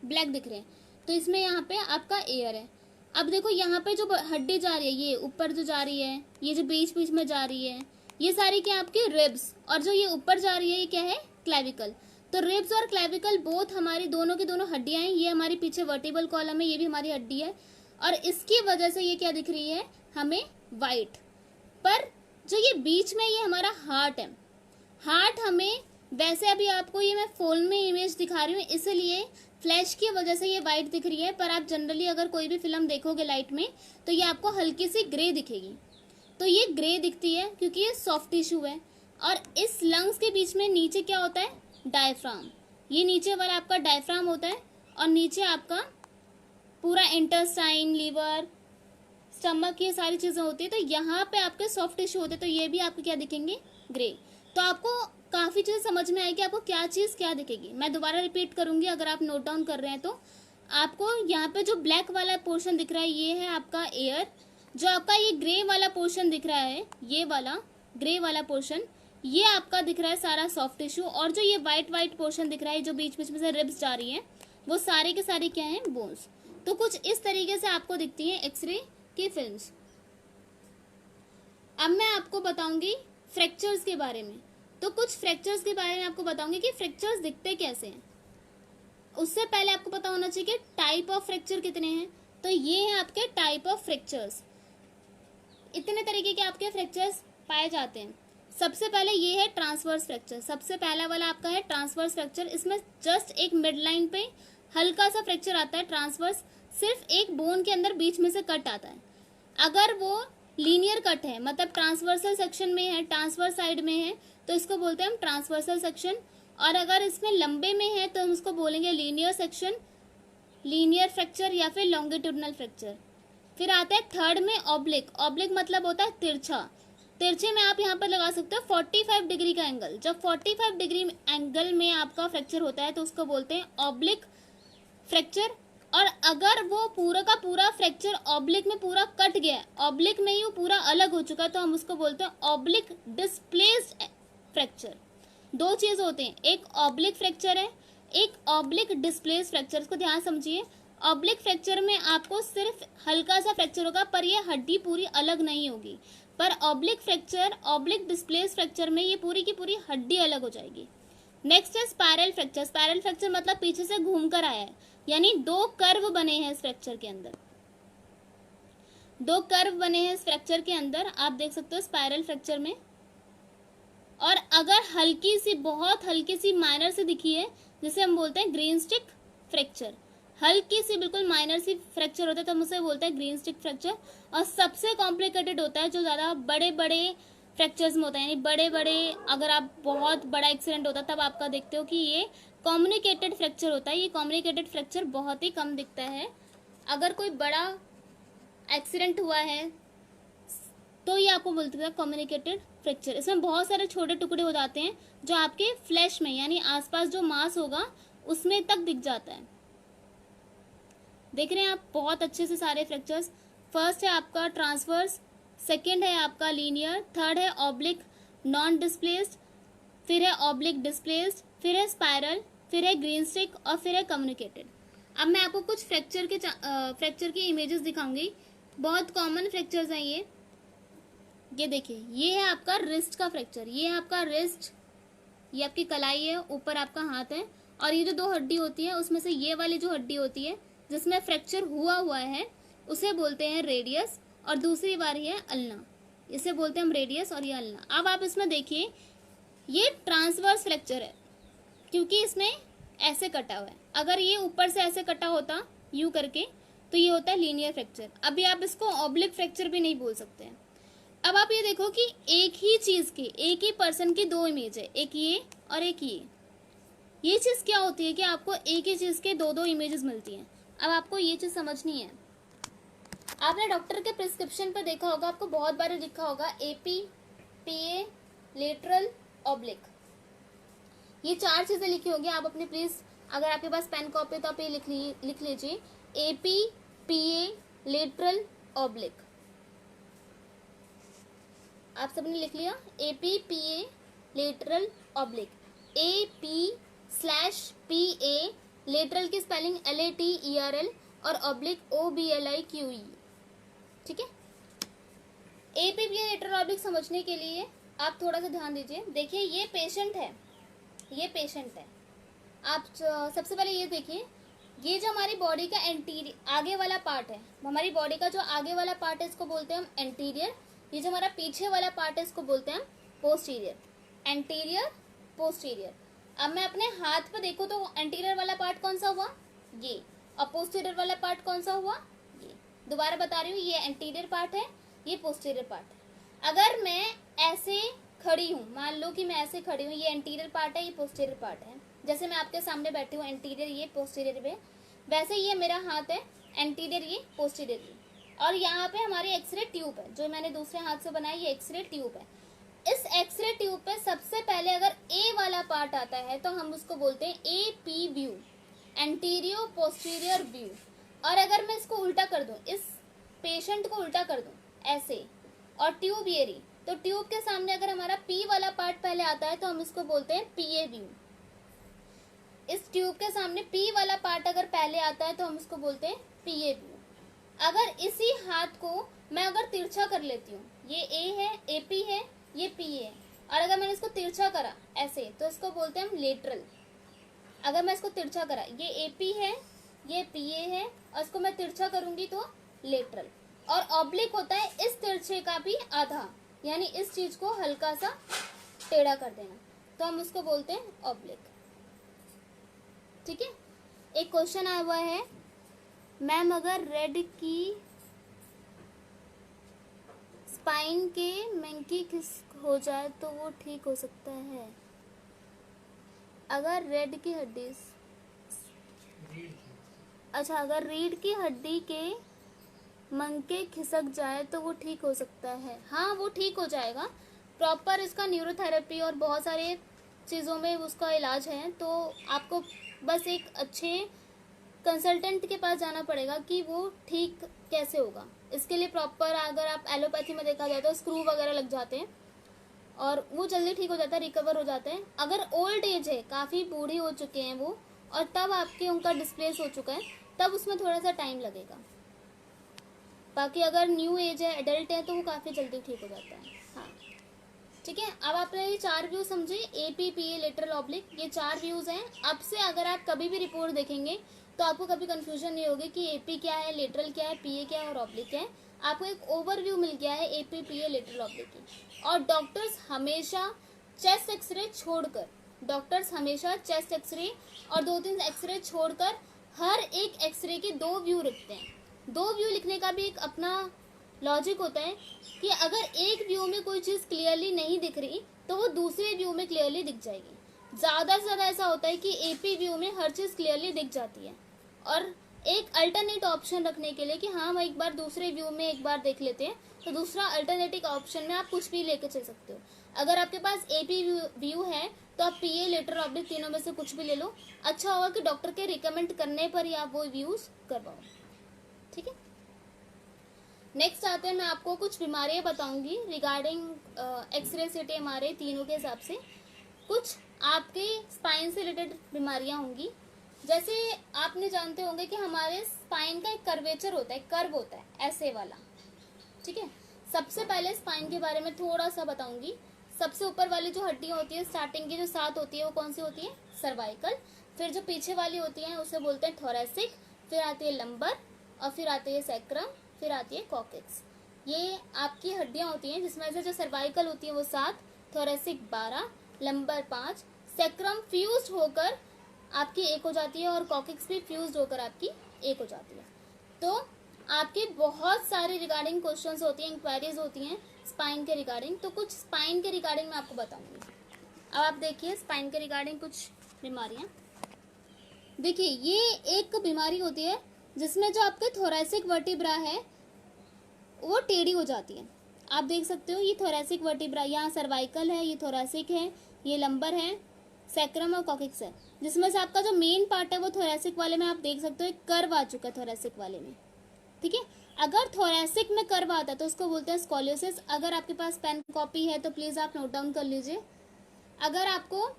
ब्लैक दिख रहे हैं। तो इसमें यहाँ पे आपका एयर है। अब देखो यहाँ पे जो हड्डी जा रही है, ये ऊपर जो जा रही है, ये जो बीच बीच में जा रही है, ये सारी क्या आपकी रिब्स, और जो ये ऊपर जा रही है ये क्या है, क्लेविकल। तो रिब्स और क्लेविकल बोथ हमारी दोनों की दोनों हड्डियां हैं। ये हमारी पीछे वर्टिबल कॉलम है, ये भी हमारी हड्डी है, और इसकी वजह से ये क्या दिख रही है हमें, वाइट। पर जो ये बीच में ये हमारा हार्ट है, हार्ट हमें वैसे अभी आपको ये मैं फोन में इमेज दिखा रही हूँ इसलिए फ्लैश की वजह से ये वाइट दिख रही है, पर आप जनरली अगर कोई भी फिल्म देखोगे लाइट में तो ये आपको हल्की सी ग्रे दिखेगी। तो ये ग्रे दिखती है क्योंकि ये सॉफ्ट टिश्यू है। और इस लंग्स के बीच में नीचे क्या होता है, डायफ्राम। ये नीचे वाला आपका डायफ्राम होता है, और नीचे आपका पूरा इंटेस्टाइन, लीवर, स्टमक, ये सारी चीजें होती है। तो यहाँ पे आपके सॉफ्ट टिश्यू होते हैं, तो ये भी आपको क्या दिखेंगे, ग्रे। तो आपको काफी चीज समझ में आएगी आपको क्या चीज क्या दिखेगी। मैं दोबारा रिपीट करूंगी अगर आप नोट डाउन कर रहे हैं तो। आपको यहाँ पे जो ब्लैक वाला पोर्शन दिख रहा है ये है आपका एयर। जो आपका ये ग्रे वाला पोर्शन दिख रहा है, ये वाला ग्रे वाला पोर्शन, ये आपका दिख रहा है सारा सॉफ्ट टिश्यू। और जो ये व्हाइट व्हाइट पोर्शन दिख रहा है जो बीच बीच में से रिब्स जा रही है, वो सारे के सारे क्या है, बोन्स। तो कुछ इस तरीके से आपको दिखती है एक्सरे की फिल्म्स। अब मैं आपको बताऊंगी फ्रैक्चर्स के बारे में। तो कुछ फ्रैक्चर्स के बारे में आपको बताऊंगी कि फ्रैक्चर्स दिखते कैसे हैं। उससे पहले आपको पता होना चाहिए कि टाइप ऑफ फ्रैक्चर कितने हैं। तो ये हैं आपके टाइप ऑफ फ्रैक्चर्स। इतने तरीके के आपके फ्रैक्चर्स पाए जाते हैं। सबसे पहले ये है ट्रांसवर्स फ्रैक्चर। सबसे पहला वाला आपका है ट्रांसवर्स फ्रैक्चर। इसमें जस्ट एक मिड लाइन पे हल्का सा फ्रैक्चर आता है ट्रांसवर्स, सिर्फ एक बोन के अंदर बीच में से कट आता है। अगर वो लीनियर कट है, मतलब ट्रांसवर्सल सेक्शन में है, ट्रांसवर्स साइड में है, तो इसको बोलते हैं हम ट्रांसवर्सल सेक्शन। और अगर इसमें लंबे में है तो हम इसको बोलेंगे लीनियर सेक्शन, लीनियर फ्रैक्चर या फिर लॉन्गिट्यूडनल फ्रैक्चर। फिर आता है थर्ड में ऑब्लिक। ऑब्लिक मतलब होता है तिरछा। तिरछे में आप यहाँ पर लगा सकते हो 45 डिग्री का एंगल। जब 45 डिग्री एंगल में आपका फ्रैक्चर होता है तो उसको बोलते हैं ऑब्लिक फ्रैक्चर। और अगर वो पूरा का पूरा फ्रैक्चर ऑब्लिक में पूरा कट गया, ऑब्लिक में ही वो पूरा अलग हो चुका है, तो हम उसको बोलते हैं ऑब्लिक डिस्प्लेस्ड फ्रैक्चर। दो चीज होते हैं, एक ऑब्लिक फ्रैक्चर है, एक ऑब्लिक डिस्प्लेस्ड फ्रैक्चर। इसको ध्यान समझिए। ऑब्लिक फ्रैक्चर में आपको सिर्फ हल्का सा फ्रैक्चर होगा, पर ये हड्डी पूरी अलग नहीं होगी। पर oblique fracture, oblique displaced fracture में ये पूरी की पूरी हड्डी अलग हो जाएगी। नेक्स्ट है स्पाइरल फ्रैक्चर। स्पाइरल फ्रैक्चर मतलब पीछे से घूमकर आया है, यानी दो कर्व बने हैं इस फ्रैक्चर के अंदर। दो कर्व बने हैं इस फ्रैक्चर के अंदर, आप देख सकते हो स्पाइरल फ्रैक्चर में। और अगर हल्की सी, बहुत हल्की सी माइनर से दिखी है, जिसे हम बोलते हैं ग्रीन स्टिक फ्रैक्चर। हल्की सी बिल्कुल माइनर सी फ्रैक्चर होता है तो हम उसे बोलते हैं ग्रीन स्टिक फ्रैक्चर। और सबसे कॉम्प्लिकेटेड होता है जो ज़्यादा बड़े बड़े फ्रैक्चर्स में होता है, यानी बड़े बड़े, अगर आप बहुत बड़ा एक्सीडेंट होता है तब आपका देखते हो कि ये कम्युनिकेटेड फ्रैक्चर होता है। ये कम्युनिकेटेड फ्रैक्चर बहुत ही कम दिखता है। अगर कोई बड़ा एक्सीडेंट हुआ है तो ये आपको बोलते हैं कम्युनिकेटेड फ्रैक्चर। इसमें बहुत सारे छोटे टुकड़े हो जाते हैं जो आपके फ्लैश में, यानी आसपास जो मांस होगा उसमें तक दिख जाता है। देख रहे हैं आप बहुत अच्छे से सारे फ्रैक्चर्स। फर्स्ट है आपका ट्रांसवर्स, सेकंड है आपका लीनियर, थर्ड है ऑब्लिक नॉन डिस्प्लेस्ड, फिर है ऑब्लिक डिस्प्लेस्ड, फिर है स्पाइरल, फिर है ग्रीन स्टिक और फिर है कम्युनिकेटेड। अब मैं आपको कुछ फ्रैक्चर की इमेजेस दिखाऊंगी। बहुत कॉमन फ्रैक्चर्स हैं ये देखिए, ये है आपका रिस्ट का फ्रैक्चर। ये है आपका रिस्ट, ये आपकी कलाई है, ऊपर आपका हाथ है, और ये जो दो हड्डी होती है उसमें से ये वाली जो हड्डी होती है जिसमें फ्रैक्चर हुआ है उसे बोलते हैं रेडियस, और दूसरी वाली है अल्ना, इसे बोलते हैं हम रेडियस और ये अल्ना। अब आप इसमें देखिए, ये ट्रांसवर्स फ्रैक्चर है क्योंकि इसमें ऐसे कटा हुआ है। अगर ये ऊपर से ऐसे कटा होता यूं करके तो ये होता है लीनियर फ्रैक्चर। अभी आप इसको ऑब्लिक फ्रैक्चर भी नहीं बोल सकते हैं। अब आप ये देखो कि एक ही चीज की, एक ही पर्सन की दो इमेज है, एक ये और एक ये चीज क्या होती है कि आपको एक ही चीज के दो दो इमेजेस मिलती हैं। अब आपको ये चीज समझनी है। आपने डॉक्टर के प्रिस्क्रिप्शन पर देखा होगा, आपको बहुत बार लिखा होगा एपी, पीए, लेटरल, ऑब्लिक। ये चार चीजें लिखी होगी। आप अपने प्लीज, अगर आपके पास पेन कॉपी तो आप ये लिख लीजिए। एपी, पीए, लेटरल ऑब्लिक। आप सबने लिख लिया APPA lateral oblique. AP/PA lateral की स्पेलिंग LATERL और ऑब्लिक OBLIQE। ठीक है। APPA लेटरल ऑब्लिक समझने के लिए आप थोड़ा सा ध्यान दीजिए। देखिए ये पेशेंट है, ये पेशेंट है। आप सबसे पहले ये देखिए, ये जो हमारी बॉडी का एंटीरियर आगे वाला पार्ट है, हमारी बॉडी का जो आगे वाला पार्ट है इसको बोलते हैं हम एंटीरियर। ये जो हमारा पीछे वाला पार्ट है इसको बोलते हैं हम पोस्टीरियर। Anterior, posterior. अब मैं अपने हाथ पे देखूँ तो एंटीरियर वाला पार्ट कौन सा हुआ, ये, और पोस्टीरियर वाला पार्ट कौन सा हुआ, ये। दोबारा बता रही हूँ, ये एंटीरियर पार्ट है, ये पोस्टीरियर पार्ट है। अगर मैं ऐसे खड़ी हूँ, मान लो कि मैं ऐसे खड़ी हूँ, ये एंटीरियर पार्ट है, ये पोस्टीरियर पार्ट है। जैसे मैं आपके सामने बैठी हूँ, एंटीरियर ये, पोस्टीरियर पे, वैसे ये मेरा हाथ है, एंटीरियर ये, पोस्टीरियर ये। और यहाँ पे हमारी एक्सरे ट्यूब है, जो मैंने दूसरे हाथ से बनाई, ये एक्सरे ट्यूब है। इस एक्सरे ट्यूब पे सबसे पहले अगर ए वाला पार्ट आता है तो हम उसको बोलते हैं AP व्यू, एंटीरियो पोस्टीरियर व्यू। और अगर मैं इसको उल्टा कर दूं, इस पेशेंट को उल्टा कर दूं ऐसे, और ट्यूब ये रही, तो ट्यूब के सामने अगर हमारा P वाला पार्ट पहले आता है तो हम इसको बोलते हैं PA व्यू। इस ट्यूब के सामने P वाला पार्ट अगर पहले आता है तो हम इसको बोलते हैं PA व्यू। अगर इसी हाथ को मैं अगर तिरछा कर लेती हूँ, ये A है, AP है, ये PA है, और अगर मैंने इसको तिरछा करा ऐसे तो इसको बोलते हैं हम लेटरल। अगर मैं इसको तिरछा करा, ये AP है, ये PA है, और इसको मैं तिरछा करूंगी तो लेटरल। और ऑब्लिक होता है इस तिरछे का भी आधा, यानी इस चीज को हल्का सा टेढ़ा कर देना, तो हम उसको बोलते हैं ऑब्लिक। ठीक है। एक क्वेश्चन आया हुआ है, मैम अगर रेड की स्पाइन के मंकी खिसक हो जाए तो वो ठीक हो सकता है। अगर रेड की हड्डी, अच्छा, अगर रीढ़ की हड्डी के मंके खिसक जाए तो वो ठीक हो सकता है। हाँ, वो ठीक हो जाएगा। प्रॉपर इसका न्यूरोथेरेपी और बहुत सारे चीज़ों में उसका इलाज है, तो आपको बस एक अच्छे कंसल्टेंट के पास जाना पड़ेगा कि वो ठीक कैसे होगा। इसके लिए प्रॉपर, अगर आप एलोपैथी में देखा जाए तो स्क्रू वगैरह लग जाते हैं और वो जल्दी ठीक हो जाता है, रिकवर हो जाते हैं। अगर ओल्ड एज है, काफ़ी बूढ़े हो चुके हैं वो, और तब आपके उनका डिस्प्लेस हो चुका है, तब उसमें थोड़ा सा टाइम लगेगा। बाकी अगर न्यू एज है, एडल्ट है, तो वो काफ़ी जल्दी ठीक हो जाता है। हाँ, ठीक है। अब आपने ये 4 व्यू समझे, APPA लेटरल ऑब्लिक, ये 4 व्यूज़ हैं। अब से अगर आप कभी भी रिपोर्ट देखेंगे तो आपको कभी कंफ्यूजन नहीं होगी कि AP क्या है, लेटरल क्या है, PA क्या है और ऑब्लिक क्या है। आपको एक ओवरव्यू मिल गया है APPA लेटरल ऑब्लिक की। और डॉक्टर्स हमेशा चेस्ट एक्सरे छोड़कर, डॉक्टर्स हमेशा चेस्ट एक्सरे और 2-3 एक्सरे छोड़कर हर एक एक्सरे के 2 व्यू रखते हैं। 2 व्यू लिखने का भी एक अपना लॉजिक होता है कि अगर एक व्यू में कोई चीज़ क्लियरली नहीं दिख रही तो वो दूसरे व्यू में क्लियरली दिख जाएगी। ज़्यादा से ज़्यादा ऐसा होता है कि AP व्यू में हर चीज़ क्लियरली दिख जाती है, और एक अल्टरनेट ऑप्शन रखने के लिए कि हाँ, हम एक बार दूसरे व्यू में एक बार देख लेते हैं, तो दूसरा अल्टरनेटिव ऑप्शन में आप कुछ भी लेके चल सकते हो। अगर आपके पास AP व्यू है तो आप PA लेटरल ऑब्लिक तीनों में से कुछ भी ले लो। अच्छा होगा कि डॉक्टर के रिकमेंड करने पर ही आप वो व्यूज़ करवाओ। ठीक है। नेक्स्ट आते हैं, मैं आपको कुछ बीमारियां बताऊंगी रिगार्डिंग एक्सरे सिटी हमारे तीनों के हिसाब से। कुछ आपके स्पाइन से रिलेटेड बीमारियां होंगी। जैसे आपने जानते होंगे कि हमारे स्पाइन का एक कर्वेचर होता है, कर्व होता है ऐसे वाला। ठीक है। सबसे पहले स्पाइन के बारे में थोड़ा सा बताऊंगी। सबसे ऊपर वाली जो हड्डियां होती है, स्टार्टिंग की जो 7 होती है, वो कौन सी होती है, सर्वाइकल। फिर जो पीछे वाली होती है उसे बोलते हैं थोरेसिक। फिर आती है लंबर, और फिर आती है सैक्रम, फिर आती है कॉकेक्स। ये आपकी हड्डियां होती हैं, जिसमें से जो सर्वाइकल होती है वो 7, थोरेसिक 12, लंबर 5, सैक्रम फ्यूज होकर आपकी 1 हो जाती है, और कॉकेक्स भी फ्यूज होकर आपकी 1 हो जाती है। तो आपके बहुत सारे रिगार्डिंग क्वेश्चंस होती हैं, इंक्वायरीज होती हैं स्पाइन के रिगार्डिंग। तो कुछ स्पाइन के रिगार्डिंग मैं आपको बताऊंगी। अब आप देखिए स्पाइन के रिगार्डिंग कुछ बीमारियां। देखिए, ये एक बीमारी होती है जिसमें जो आपके थोरेसिक वर्टिब्रा है वो टेढ़ी हो जाती है। आप देख सकते हो, ये थोरेसिक वर्टिब्रा, यहाँ सर्वाइकल है, ये थोरेसिक है, ये लंबर है, सैक्रम और कॉकेक्स है। जिसमें से आपका जो मेन पार्ट है वो थोरेसिक वाले में आप देख सकते हो एक कर्व आ चुका है थोरेसिक वाले में। ठीक है। अगर थोरेसिक में कर्व आता है तो उसको बोलते हैं स्कोलियोसिस। अगर आपके पास पेन कॉपी है तो प्लीज़ आप नोट डाउन कर लीजिए। अगर आपको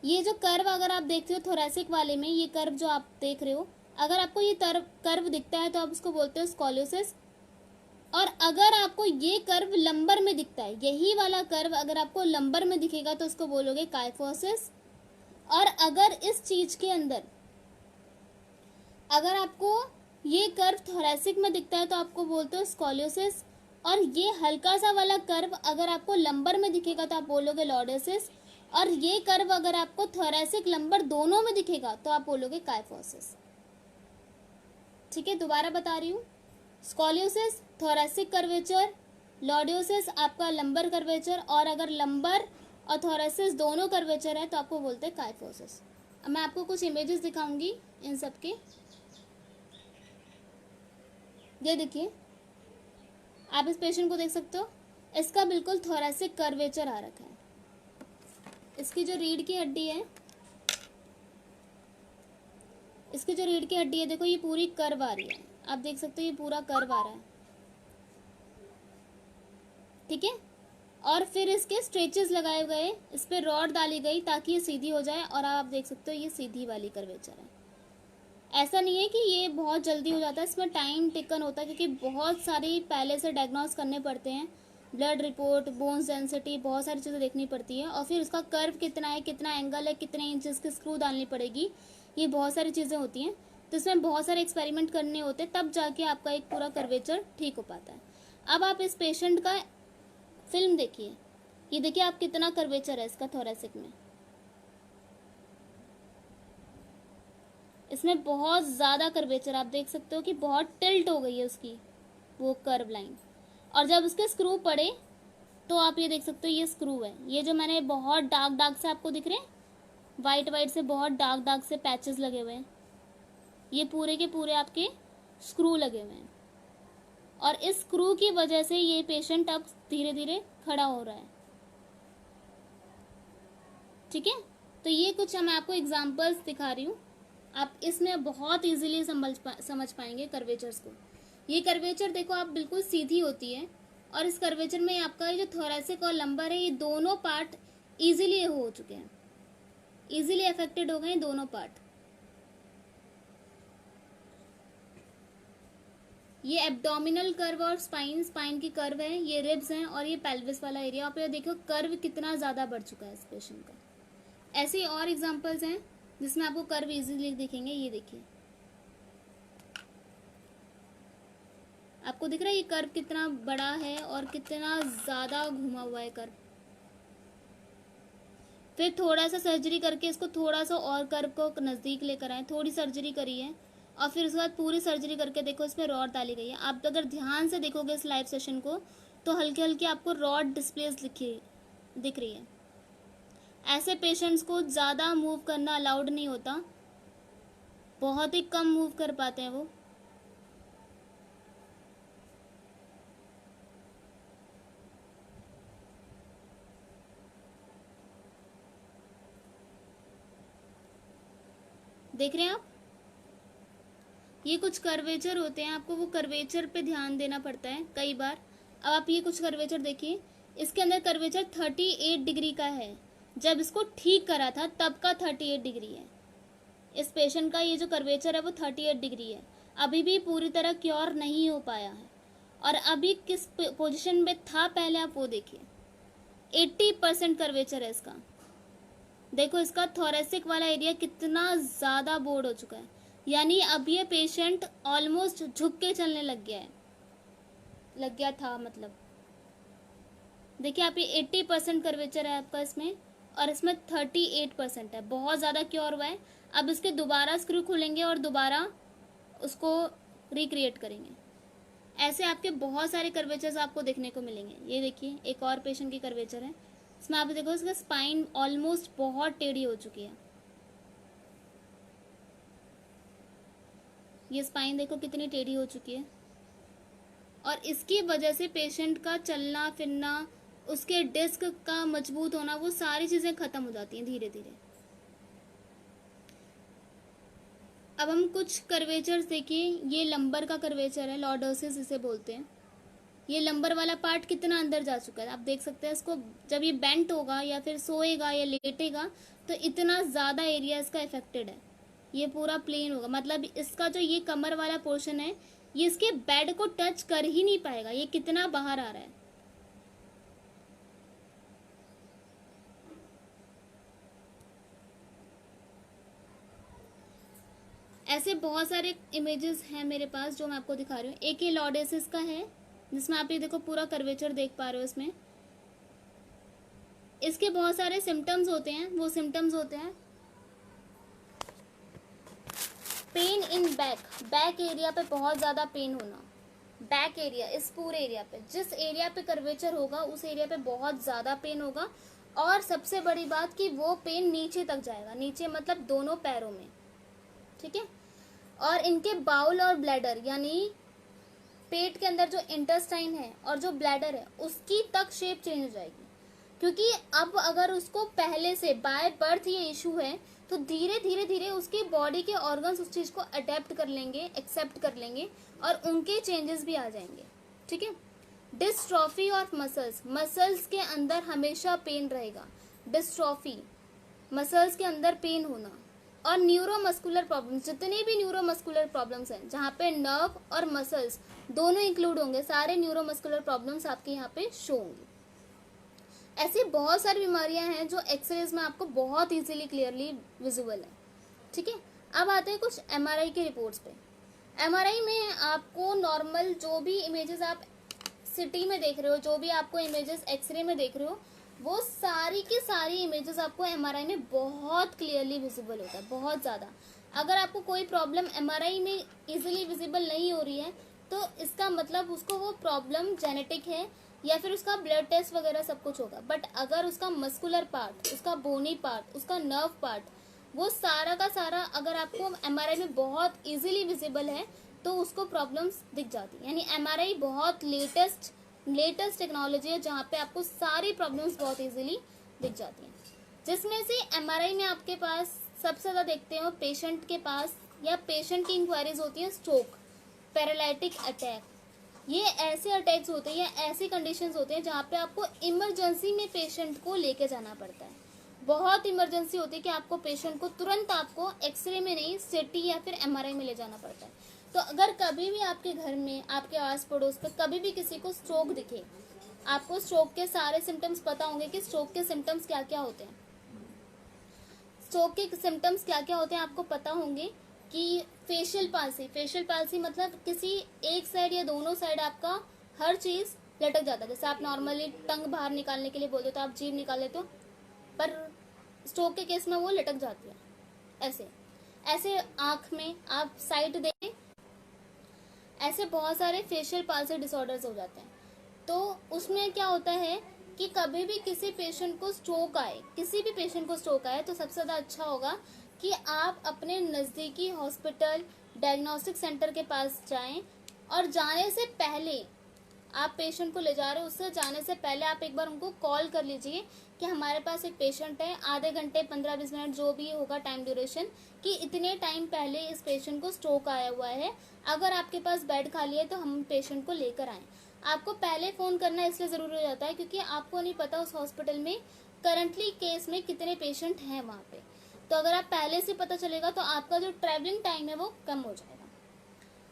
ये जो कर्व अगर आप देखते हो थोरेसिक वाले में, ये कर्व जो आप देख रहे हो, अगर आपको ये कर्व दिखता है तो आप उसको बोलते हो स्कोलियोसिस। और अगर आपको ये कर्व लंबर में दिखता है, यही वाला कर्व अगर आपको लंबर में दिखेगा तो उसको बोलोगे काइफोसिस। और अगर इस चीज के अंदर अगर आपको ये कर्व थोरेसिक में दिखता है तो आपको बोलते हो स्कोलियोसिस। और ये हल्का सा वाला कर्व अगर आपको लंबर में दिखेगा तो आप बोलोगे लॉर्डोसिस। और ये कर्व अगर आपको थोरेसिक लंबर दोनों में दिखेगा तो आप बोलोगे काइफोसिस। ठीक है, दोबारा बता रही हूँ। स्कोलियोसिस थोरेसिक कर्वेचर, लॉर्डोसिस आपका लंबर कर्वेचर, और अगर लंबर और थोरेसिस दोनों कर्वेचर है तो आपको बोलते हैं काइफोसिस। अब मैं आपको कुछ इमेजेस दिखाऊंगी इन सब के। ये देखिए, आप इस पेशेंट को देख सकते हो, इसका बिल्कुल थोरेसिक कर्वेचर आ रखा है। इसकी जो रीढ़ की हड्डी है, इसकी जो रीढ़ की हड्डी है देखो, ये पूरी कर्व आ रही है। आप देख सकते हो ये पूरा कर्व आ रहा है। ठीक है। और फिर इसके स्ट्रेचेस लगाए गए, इस पर रॉड डाली गई ताकि ये सीधी हो जाए। और आप देख सकते हो ये सीधी वाली कर्वेचर है। ऐसा नहीं है कि ये बहुत जल्दी हो जाता है, इसमें टाइम टेकन होता है क्योंकि बहुत सारी पहले से डायग्नोस करने पड़ते हैं। ब्लड रिपोर्ट, बोन्स डेंसिटी, बहुत सारी चीज़ें देखनी पड़ती है। और फिर उसका कर्व कितना है, कितना एंगल है, कितने इंचेस की स्क्रू डालनी पड़ेगी, ये बहुत सारी चीज़ें होती हैं। तो इसमें बहुत सारे एक्सपेरिमेंट करने होते हैं, तब जाके आपका एक पूरा कर्वेचर ठीक हो पाता है। अब आप इस पेशेंट का फिल्म देखिए। ये देखिए आप कितना कर्वेचर है इसका थोरेसिक में। इसमें बहुत ज़्यादा कर्वेचर आप देख सकते हो कि बहुत टिल्ट हो गई है उसकी वो कर्व लाइन। और जब उसके स्क्रू पड़े तो आप ये देख सकते हो ये स्क्रू है। ये जो मैंने बहुत डार्क डार्क से आपको दिख रहे हैं, वाइट वाइट से बहुत डार्क डार्क से पैचेस लगे हुए हैं, ये पूरे के पूरे आपके स्क्रू लगे हुए हैं। और इस स्क्रू की वजह से ये पेशेंट अब धीरे धीरे खड़ा हो रहा है। ठीक है, तो ये कुछ मैं आपको एग्जांपल्स दिखा रही हूँ। आप इसमें बहुत इजीली समझ पाएंगे कर्वेचर्स को। ये कर्वेचर देखो आप बिल्कुल सीधी होती है। और इस कर्वेचर में आपका ये जो थोरेसिक और लंबर है, ये दोनों पार्ट इजीली हो चुके हैं, इजीली अफेक्टेड हो गए दोनों पार्ट। ये एब्डोमिनल कर्व और स्पाइन की कर्व है, ये रिब्स हैं, और ये पेल्विस वाला एरिया। आप ये देखो कर्व कितना ज़्यादा बढ़ चुका है इस पेशेंट का। ऐसे और एग्जांपल्स हैं जिसमें आपको कर्व इजीली दिखेंगे। ये देखिए, आपको दिख रहा है ये कर्व कितना बड़ा है और कितना ज़्यादा घुमा हुआ है कर्व। फिर थोड़ा सा सर्जरी करके इसको थोड़ा सा और कर्व को नज़दीक लेकर आए, थोड़ी सर्जरी करी है। और फिर उसके बाद पूरी सर्जरी करके देखो इसमें रॉड डाली गई है। आप अगर ध्यान से देखोगे इस लाइव सेशन को तो हल्के हल्के आपको रॉड डिस्प्लेस दिख रही है। ऐसे पेशेंट्स को ज़्यादा मूव करना अलाउड नहीं होता, बहुत ही कम मूव कर पाते हैं वो। देख रहे हैं आप, ये कुछ कर्वेचर होते हैं, आपको वो कर्वेचर पे ध्यान देना पड़ता है कई बार। अब आप ये कुछ कर्वेचर देखिए, इसके अंदर कर्वेचर 38 डिग्री का है। जब इसको ठीक करा था तब का 38 डिग्री है। इस पेशेंट का ये जो कर्वेचर है वो 38 डिग्री है, अभी भी पूरी तरह क्योर नहीं हो पाया है। और अभी किस पोजीशन में था पहले आप वो देखिए, 80% कर्वेचर है इसका। देखो इसका थोरेसिक वाला एरिया कितना ज़्यादा बोर्ड हो चुका है, यानी अब ये पेशेंट ऑलमोस्ट झुक के चलने लग गया था मतलब। देखिए आप, ये 80% कर्वेचर है आपका इसमें, और इसमें 38% है, बहुत ज़्यादा क्योर हुआ है। अब इसके दोबारा स्क्रू खुलेंगे और दोबारा उसको रिक्रिएट करेंगे। ऐसे आपके बहुत सारे कर्वेचर्स आपको देखने को मिलेंगे। ये देखिए एक और पेशेंट की कर्वेचर है, इसमें आप देखो इसका स्पाइन ऑलमोस्ट बहुत टेढ़ी हो चुकी है। ये स्पाइन देखो कितनी टेढ़ी हो चुकी है। और इसकी वजह से पेशेंट का चलना फिरना, उसके डिस्क का मजबूत होना, वो सारी चीज़ें ख़त्म हो जाती हैं धीरे धीरे। अब हम कुछ कर्वेचर्स देखिए। ये लंबर का कर्वेचर है, लॉर्डोसिस इसे बोलते हैं। ये लंबर वाला पार्ट कितना अंदर जा चुका है आप देख सकते हैं। इसको जब ये बेंट होगा या फिर सोएगा या लेटेगा तो इतना ज़्यादा एरिया इसका इफेक्टेड है। ये पूरा प्लेन होगा, मतलब इसका जो ये कमर वाला पोर्शन है ये इसके बेड को टच कर ही नहीं पाएगा। ये कितना बाहर आ रहा है। ऐसे बहुत सारे इमेजेस हैं मेरे पास जो मैं आपको दिखा रही हूँ। एक ये लॉर्डोसिस का है जिसमें आप ये देखो पूरा कर्वेचर देख पा रहे हो। इसमें इसके बहुत सारे सिम्टम्स होते हैं। वो सिम्टम्स होते हैं पेन इन बैक एरिया पे बहुत ज़्यादा पेन होना। बैक एरिया, इस पूरे एरिया पे, जिस एरिया पे कर्वेचर होगा उस एरिया पे बहुत ज़्यादा पेन होगा। और सबसे बड़ी बात कि वो पेन नीचे तक जाएगा, नीचे मतलब दोनों पैरों में, ठीक है। और इनके बाउल और ब्लैडर यानी पेट के अंदर जो इंटेस्टाइन है और जो ब्लैडर है उसकी तक शेप चेंज हो जाएगी। क्योंकि अब अगर उसको पहले से बाय बर्थ ये इशू है तो धीरे धीरे धीरे उसकी बॉडी के ऑर्गन्स उस चीज़ को अडेप्ट कर लेंगे, एक्सेप्ट कर लेंगे और उनके चेंजेस भी आ जाएंगे, ठीक है। डिस्ट्रॉफी ऑफ मसल्स, मसल्स के अंदर हमेशा पेन रहेगा। डिस्ट्रॉफी, मसल्स के अंदर पेन होना। और न्यूरोमस्कुलर प्रॉब्लम्स, जितने भी न्यूरोमस्कुलर प्रॉब्लम्स हैं जहाँ पे नर्व और मसल्स दोनों इंक्लूड होंगे, सारे न्यूरोमस्कुलर प्रॉब्लम्स आपके यहाँ पे शो होंगी। ऐसी बहुत सारी बीमारियां हैं जो एक्सरेज में आपको बहुत इजीली क्लियरली विजिबल है, ठीक है। अब आते हैं कुछ एमआरआई की रिपोर्ट्स पे। एमआरआई में आपको नॉर्मल जो भी इमेजेस आप सिटी में देख रहे हो, जो भी आपको इमेजेस एक्सरे में देख रहे हो, वो सारी की सारी इमेजेस आपको एमआरआई में बहुत क्लियरली विजिबल होता है, बहुत ज़्यादा। अगर आपको कोई प्रॉब्लम एमआरआई में इजीली विजिबल नहीं हो रही है तो इसका मतलब उसको वो प्रॉब्लम जेनेटिक है या फिर उसका ब्लड टेस्ट वगैरह सब कुछ होगा। बट अगर उसका मस्कुलर पार्ट, उसका बोनी पार्ट, उसका नर्व पार्ट, वो सारा का सारा अगर आपको एमआरआई में बहुत इजीली विजिबल है तो उसको प्रॉब्लम्स दिख जाती है। यानी एमआरआई बहुत लेटेस्ट टेक्नोलॉजी है जहाँ पे आपको सारी प्रॉब्लम्स बहुत इजीली दिख जाती हैं। जिसमें से एमआरआई में आपके पास सबसे ज़्यादा देखते हो पेशेंट के पास या पेशेंट की इंक्वायरीज होती है स्ट्रोक, पैरालिटिक अटैक। ये ऐसे अटैक्स होते हैं या ऐसी कंडीशंस होते हैं जहाँ पे आपको इमरजेंसी में पेशेंट को लेके जाना पड़ता है। बहुत इमरजेंसी होती है कि आपको पेशेंट को तुरंत आपको एक्सरे में नहीं सीटी या फिर एमआरआई में ले जाना पड़ता है। तो अगर कभी भी आपके घर में, आपके आस पड़ोस पे कभी भी किसी को स्ट्रोक दिखे, आपको स्ट्रोक के सारे सिम्टम्स पता होंगे कि स्ट्रोक के सिम्टम्स क्या क्या होते हैं। स्ट्रोक के सिम्टम्स क्या क्या होते हैं आपको पता होंगे कि फेशियल पाल्सी मतलब किसी एक साइड या दोनों साइड आपका हर चीज़ लटक जाता है। जैसे आप नॉर्मली टंग बाहर निकालने के लिए बोलते हो तो आप जीभ निकाल लेते हो, पर स्ट्रोक के केस में वो लटक जाती है। ऐसे आँख में आप साइट दें, ऐसे बहुत सारे फेशियल पाल्सी डिसऑर्डर्स हो जाते हैं। तो उसमें क्या होता है कि कभी भी किसी पेशेंट को स्ट्रोक आए, किसी भी पेशेंट को स्ट्रोक आए तो सबसे ज़्यादा अच्छा होगा कि आप अपने नज़दीकी हॉस्पिटल, डायग्नोस्टिक सेंटर के पास जाएं और जाने से पहले, आप पेशेंट को ले जा रहे हो उससे जाने से पहले आप एक बार उनको कॉल कर लीजिए कि हमारे पास एक पेशेंट है, आधे घंटे 15-20 मिनट जो भी होगा टाइम ड्यूरेशन, कि इतने टाइम पहले इस पेशेंट को स्ट्रोक आया हुआ है, अगर आपके पास बेड खाली है तो हम पेशेंट को लेकर आएँ। आपको पहले फ़ोन करना इसलिए ज़रूरी हो जाता है क्योंकि आपको नहीं पता उस हॉस्पिटल में करंटली केस में कितने पेशेंट हैं वहाँ पे। तो अगर आप पहले से पता चलेगा तो आपका जो ट्रैवलिंग टाइम है वो कम हो जाएगा।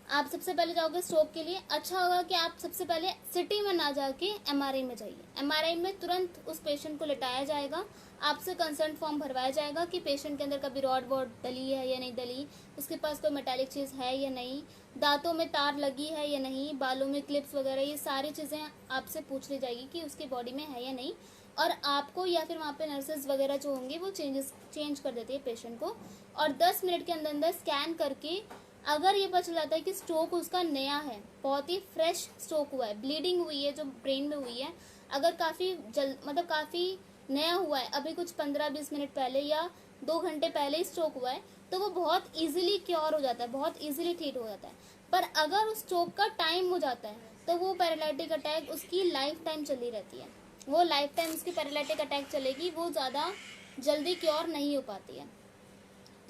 आप सबसे पहले जाओगे स्ट्रोक के लिए, अच्छा होगा कि आप सबसे पहले सिटी में ना जाके एमआरआई में जाइए। एमआरआई में तुरंत उस पेशेंट को लेटाया जाएगा, आपसे कंसर्न फॉर्म भरवाया जाएगा कि पेशेंट के अंदर कभी रॉड वॉड डली है या नहीं डली, उसके पास कोई मेटालिक चीज़ है या नहीं, दांतों में तार लगी है या नहीं, बालों में क्लिप्स वगैरह, ये सारी चीज़ें आपसे पूछ ली जाएगी कि उसकी बॉडी में है या नहीं। और आपको या फिर वहाँ पे नर्सेज वगैरह जो होंगे वो चेंज कर देती है पेशेंट को। और 10 मिनट के अंदर अंदर स्कैन करके अगर ये पता चल जाता है कि स्ट्रोक उसका नया है, बहुत ही फ्रेश स्ट्रोक हुआ है, ब्लीडिंग हुई है जो ब्रेन में हुई है, अगर काफ़ी मतलब काफ़ी नया हुआ है, अभी कुछ 15-20 मिनट पहले या 2 घंटे पहले ही स्ट्रोक हुआ है, तो वो बहुत इजीली क्योर हो जाता है, बहुत इजीली ट्रीट हो जाता है। पर अगर उस स्ट्रोक का टाइम हो जाता है तो वो पैरालिटिक अटैक उसकी लाइफ टाइम चली रहती है, वो लाइफ टाइम उसकी पैरालिटिक अटैक चलेगी, वो ज़्यादा जल्दी क्योर नहीं हो पाती है।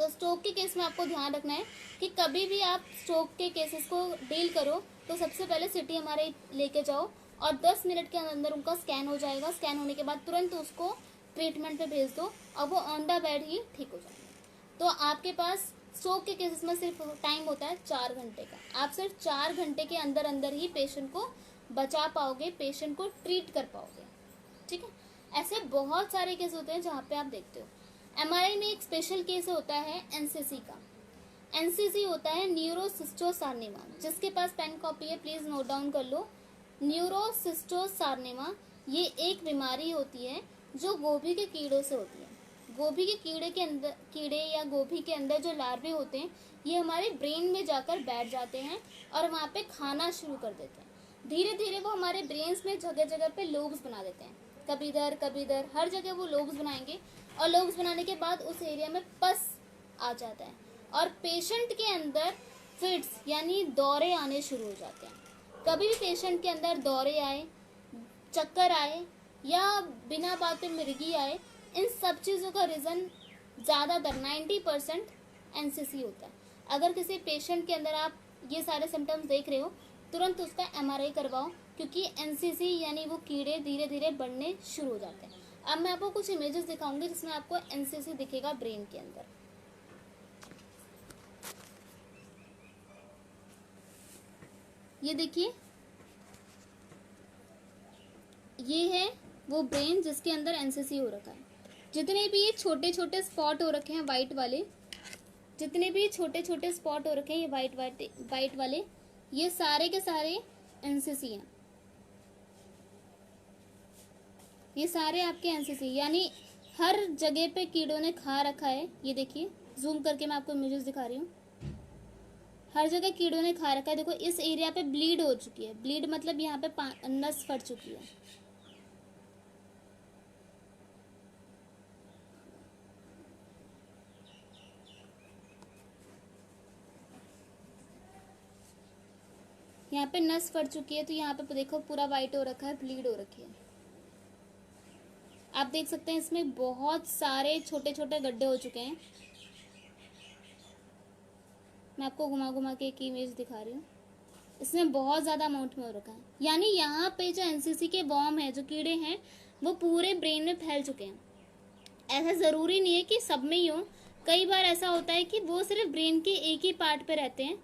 तो स्ट्रोक के केस में आपको ध्यान रखना है कि कभी भी आप स्ट्रोक के केसेस को डील करो तो सबसे पहले सिटी हमारे लेके जाओ और 10 मिनट के अंदर उनका स्कैन हो जाएगा। स्कैन होने के बाद तुरंत उसको ट्रीटमेंट पे भेज दो और वो ऑन द बेड ही ठीक हो जाएगा। तो आपके पास स्ट्रोक के केसेस में सिर्फ टाइम होता है 4 घंटे का। आप सिर्फ 4 घंटे के अंदर अंदर ही पेशेंट को बचा पाओगे, पेशेंट को ट्रीट कर पाओगे। ठीक है, ऐसे बहुत सारे केस होते हैं जहाँ पे आप देखते हो। एमआरआई में एक स्पेशल केस होता है एनसीसी का। एनसीसी होता है न्यूरोसिस्टोसार्निमा। जिसके पास पेन कॉपी है प्लीज नोट डाउन कर लो। न्यूरोसिस्टोसार्निमा ये एक बीमारी होती है जो गोभी के कीड़ों से होती है। गोभी के कीड़े या गोभी के अंदर जो लार्वे होते हैं ये हमारे ब्रेन में जाकर बैठ जाते हैं और वहाँ पे खाना शुरू कर देते हैं। धीरे धीरे वो हमारे ब्रेन्स में जगह जगह पे लोब्स बना देते हैं, कभी इधर, हर जगह वो लोब्स बनाएंगे और लोब्स बनाने के बाद उस एरिया में पस आ जाता है और पेशेंट के अंदर फिट्स यानी दौरे आने शुरू हो जाते हैं। कभी भी पेशेंट के अंदर दौरे आए, चक्कर आए या बिना बात पे मिर्गी आए, इन सब चीज़ों का रीज़न ज़्यादातर 90% एनसीसी होता है। अगर किसी पेशेंट के अंदर आप ये सारे सिम्टम्स देख रहे हो तुरंत उसका एमआरआई करवाओ, क्योंकि एनसीसी यानी वो कीड़े धीरे धीरे बढ़ने शुरू हो जाते हैं। अब मैं आपको कुछ इमेजेस दिखाऊंगी जिसमें आपको एनसीसी दिखेगा ब्रेन के अंदर। ये देखिए, ये है वो ब्रेन जिसके अंदर एनसीसी हो रखा है। जितने भी ये छोटे छोटे स्पॉट हो रखे हैं वाइट वाले, जितने भी छोटे छोटे स्पॉट हो रखे हैं ये वाइट वाले, ये सारे के सारे एनसीसी हैं। ये सारे आपके एनसीसी यानी हर जगह पे कीड़ों ने खा रखा है। ये देखिए, जूम करके मैं आपको इमेजेस दिखा रही हूँ। हर जगह कीड़ों ने खा रखा है। देखो इस एरिया पे ब्लीड हो चुकी है। ब्लीड मतलब यहाँ पे नस फट चुकी है। यहाँ पे नस फट चुकी है तो यहाँ पे देखो पूरा वाइट हो रखा है, ब्लीड हो रखी है। आप देख सकते हैं इसमें बहुत सारे छोटे छोटे गड्ढे हो चुके हैं। मैं आपको घुमा घुमा के एक इमेज दिखा रही हूँ। इसमें बहुत ज़्यादा अमाउंट में हो रखा है। यानी यहाँ पे जो एनसीसी के वॉर्म है, जो कीड़े हैं, वो पूरे ब्रेन में फैल चुके हैं। ऐसा ज़रूरी नहीं है कि सब में ही हो। कई बार ऐसा होता है कि वो सिर्फ ब्रेन के एक ही पार्ट पे रहते हैं।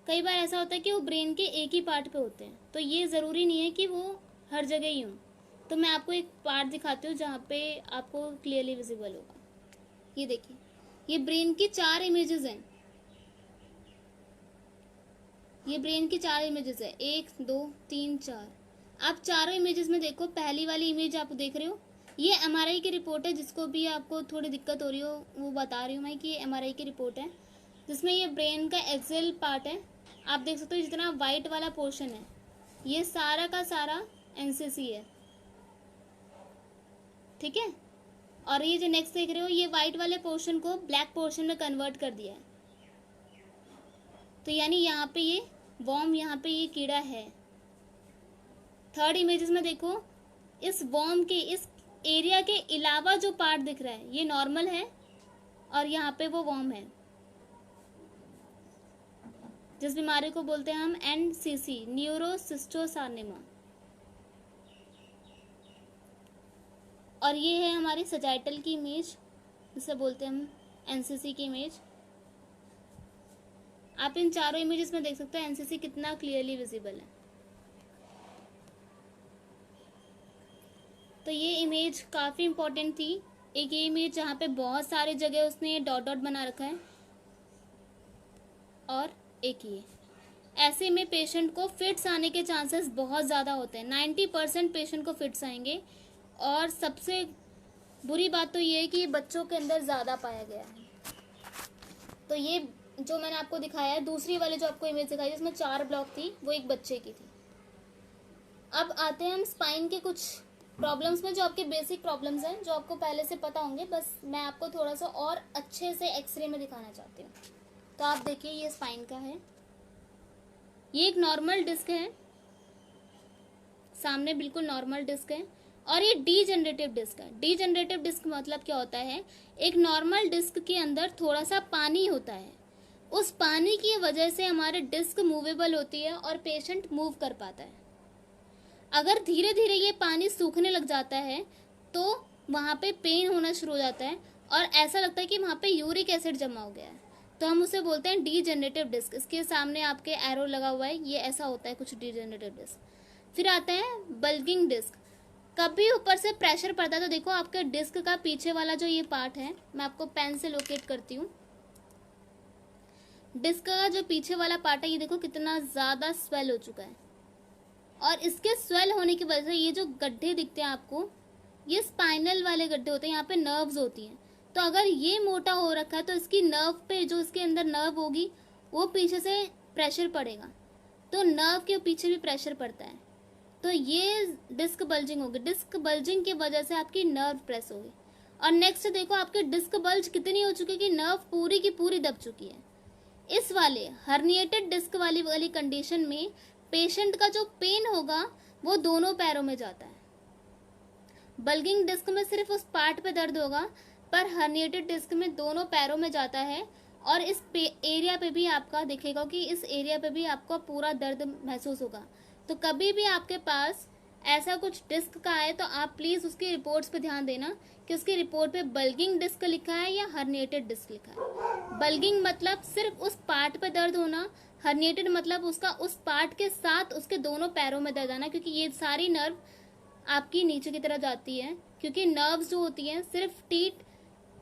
कई बार ऐसा होता है कि वो ब्रेन के एक ही पार्ट पे होते हैं। तो ये ज़रूरी नहीं है कि वो हर जगह ही हो। तो मैं आपको एक पार्ट दिखाती हूँ जहाँ पे आपको क्लियरली विजिबल होगा। ये देखिए, ये ब्रेन की 4 इमेजेस हैं। ये ब्रेन की 4 इमेजेस है, 1 2 3 4। आप चारों इमेजेस में देखो, पहली वाली इमेज आप देख रहे हो, ये एमआरआई की रिपोर्ट है। जिसको भी आपको थोड़ी दिक्कत हो रही हो वो बता रही हूँ मैं कि ये एमआरआई की रिपोर्ट है, जिसमें ये ब्रेन का एक्सेल पार्ट है। आप देख सकते हो जितना वाइट वाला पोर्शन है ये सारा का सारा एनसीसी है। ठीक है, और ये जो नेक्स्ट देख रहे हो ये वाइट वाले पोर्शन को ब्लैक पोर्शन में कन्वर्ट कर दिया है। तो यानी यहाँ पे ये वॉर्म, यहाँ पे ये कीड़ा है। थर्ड इमेजेस में देखो, इस वॉर्म के इस एरिया के अलावा जो पार्ट दिख रहा है ये नॉर्मल है और यहाँ पे वो वॉर्म है, जिस बीमारी को बोलते हैं हम एनसीसी, न्यूरोसिस्टोसार्निमा। और ये है हमारी सजाइटल की इमेज, जिसे बोलते हैं हम एनसीसी की इमेज। आप इन चारों इमेजेस में देख सकते हैं एनसीसी कितना क्लियरली विजिबल है। तो ये इमेज काफ़ी इम्पोर्टेंट थी। एक ये इमेज जहाँ पे बहुत सारे जगह उसने डॉट डॉट बना रखा है, और एक ये। ऐसे में पेशेंट को फिट्स आने के चांसेस बहुत ज़्यादा होते हैं। 90% पेशेंट को फिट्स आएंगे। और सबसे बुरी बात तो ये है कि बच्चों के अंदर ज़्यादा पाया गया है। तो ये जो मैंने आपको दिखाया है, दूसरी वाली जो आपको इमेज दिखाई जिसमें 4 ब्लॉक थी, वो एक बच्चे की थी। अब आते हैं हम स्पाइन के कुछ प्रॉब्लम्स में, जो आपके बेसिक प्रॉब्लम्स हैं, जो आपको पहले से पता होंगे। बस मैं आपको थोड़ा सा और अच्छे से एक्सरे में दिखाना चाहती हूँ। तो आप देखिए, ये स्पाइन का है। ये एक नॉर्मल डिस्क है, सामने बिल्कुल नॉर्मल डिस्क है। और ये डीजेनरेटिव डिस्क है। डीजेनरेटिव डिस्क मतलब क्या होता है, एक नॉर्मल डिस्क के अंदर थोड़ा सा पानी होता है, उस पानी की वजह से हमारे डिस्क मूवेबल होती है और पेशेंट मूव कर पाता है। अगर धीरे धीरे ये पानी सूखने लग जाता है तो वहाँ पे पेन होना शुरू हो जाता है और ऐसा लगता है कि वहाँ पे यूरिक एसिड जमा हो गया है, तो हम उसे बोलते हैं डीजेनरेटिव डिस्क। इसके सामने आपके एरो लगा हुआ है, ये ऐसा होता है कुछ डीजेनरेटिव डिस्क। फिर आता है बल्गिंग डिस्क। कभी ऊपर से प्रेशर पड़ता है तो देखो आपके डिस्क का पीछे वाला जो ये पार्ट है, मैं आपको पेन से लोकेट करती हूँ। डिस्क का जो पीछे वाला पार्ट है ये देखो कितना ज़्यादा स्वेल हो चुका है, और इसके स्वेल होने की वजह से ये जो गड्ढे दिखते हैं आपको, ये स्पाइनल वाले गड्ढे होते हैं, यहाँ पे नर्व्स होती हैं। तो अगर ये मोटा हो रखा है तो इसकी नर्व पे, जो इसके अंदर नर्व होगी, वो पीछे से प्रेशर पड़ेगा, तो नर्व के पीछे भी प्रेशर पड़ता है, तो ये डिस्क बल्जिंग होगी। डिस्क बल्जिंग की वजह से आपकी नर्व प्रेस होगी। और नेक्स्ट देखो आपके डिस्क बल्ज कितनी हो चुकी है कि नर्व पूरी की पूरी दब चुकी है। इस वाले हर्निएटेड डिस्क वाली कंडीशन में पेशेंट का जो पेन होगा वो दोनों पैरों में जाता है। बल्गिंग डिस्क में सिर्फ उस पार्ट पे दर्द होगा, पर हर्निएटेड डिस्क में दोनों पैरों में जाता है, और इस एरिया पे भी आपका दिखेगा कि इस एरिया पे भी आपको पूरा दर्द महसूस होगा। तो कभी भी आपके पास ऐसा कुछ डिस्क का है तो आप प्लीज़ उसकी रिपोर्ट्स पे ध्यान देना कि उसकी रिपोर्ट पे बल्गिंग डिस्क लिखा है या हर्निएटेड डिस्क लिखा है। बल्गिंग मतलब सिर्फ उस पार्ट पे दर्द होना, हर्निएटेड मतलब उसका उस पार्ट के साथ उसके दोनों पैरों में दर्द आना, क्योंकि ये सारी नर्व आपकी नीचे की तरफ जाती है, क्योंकि नर्व्स जो होती हैं सिर्फ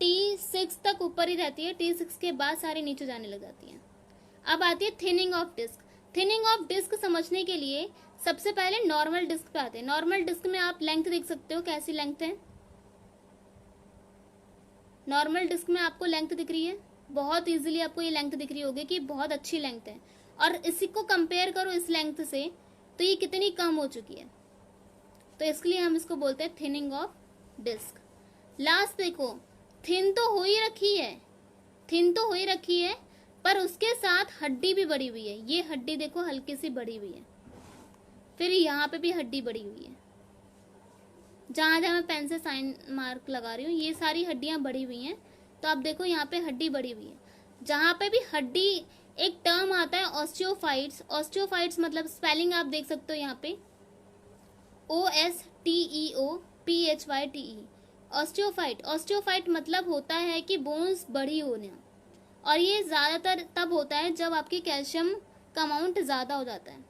T6 तक ऊपर ही रहती है, T6 के बाद सारी नीचे जाने लग जाती हैं। अब आती है thinning of disc. Thinning of disc समझने के लिए सबसे पहले नॉर्मल डिस्क पे आते हैं। नॉर्मल डिस्क में आप लेंथ देख सकते हो, कैसी लेंथ है। नॉर्मल डिस्क में आपको लेंथ दिख रही है, बहुत इजीली आपको ये लेंथ दिख रही होगी कि बहुत अच्छी लेंथ है, और इसी को कंपेयर करो इस लेंथ से तो ये कितनी कम हो चुकी है, तो इसके लिए हम इसको बोलते हैं थिनिंग ऑफ डिस्क। लास्ट देखो, थिन तो हो ही रखी है, थिन तो हो ही रखी है, पर उसके साथ हड्डी भी बढ़ी हुई है। ये हड्डी देखो हल्की सी बढ़ी हुई है, फिर यहाँ पे भी हड्डी बढ़ी हुई है, जहाँ जहाँ मैं पेन से साइन मार्क लगा रही हूँ ये सारी हड्डियाँ बढ़ी हुई हैं। तो आप देखो यहाँ पे हड्डी बढ़ी हुई है, जहाँ पे भी हड्डी, एक टर्म आता है ऑस्टियोफाइट्स। ऑस्टियोफाइट्स मतलब स्पेलिंग आप देख सकते हो यहाँ पे, OSTEOPHYTE, ऑस्टियोफाइट। ऑस्टियोफाइट मतलब होता है कि बोन्स बड़ी होना, और ये ज़्यादातर तब होता है जब आपकी कैल्शियम का अमाउंट ज़्यादा हो जाता है।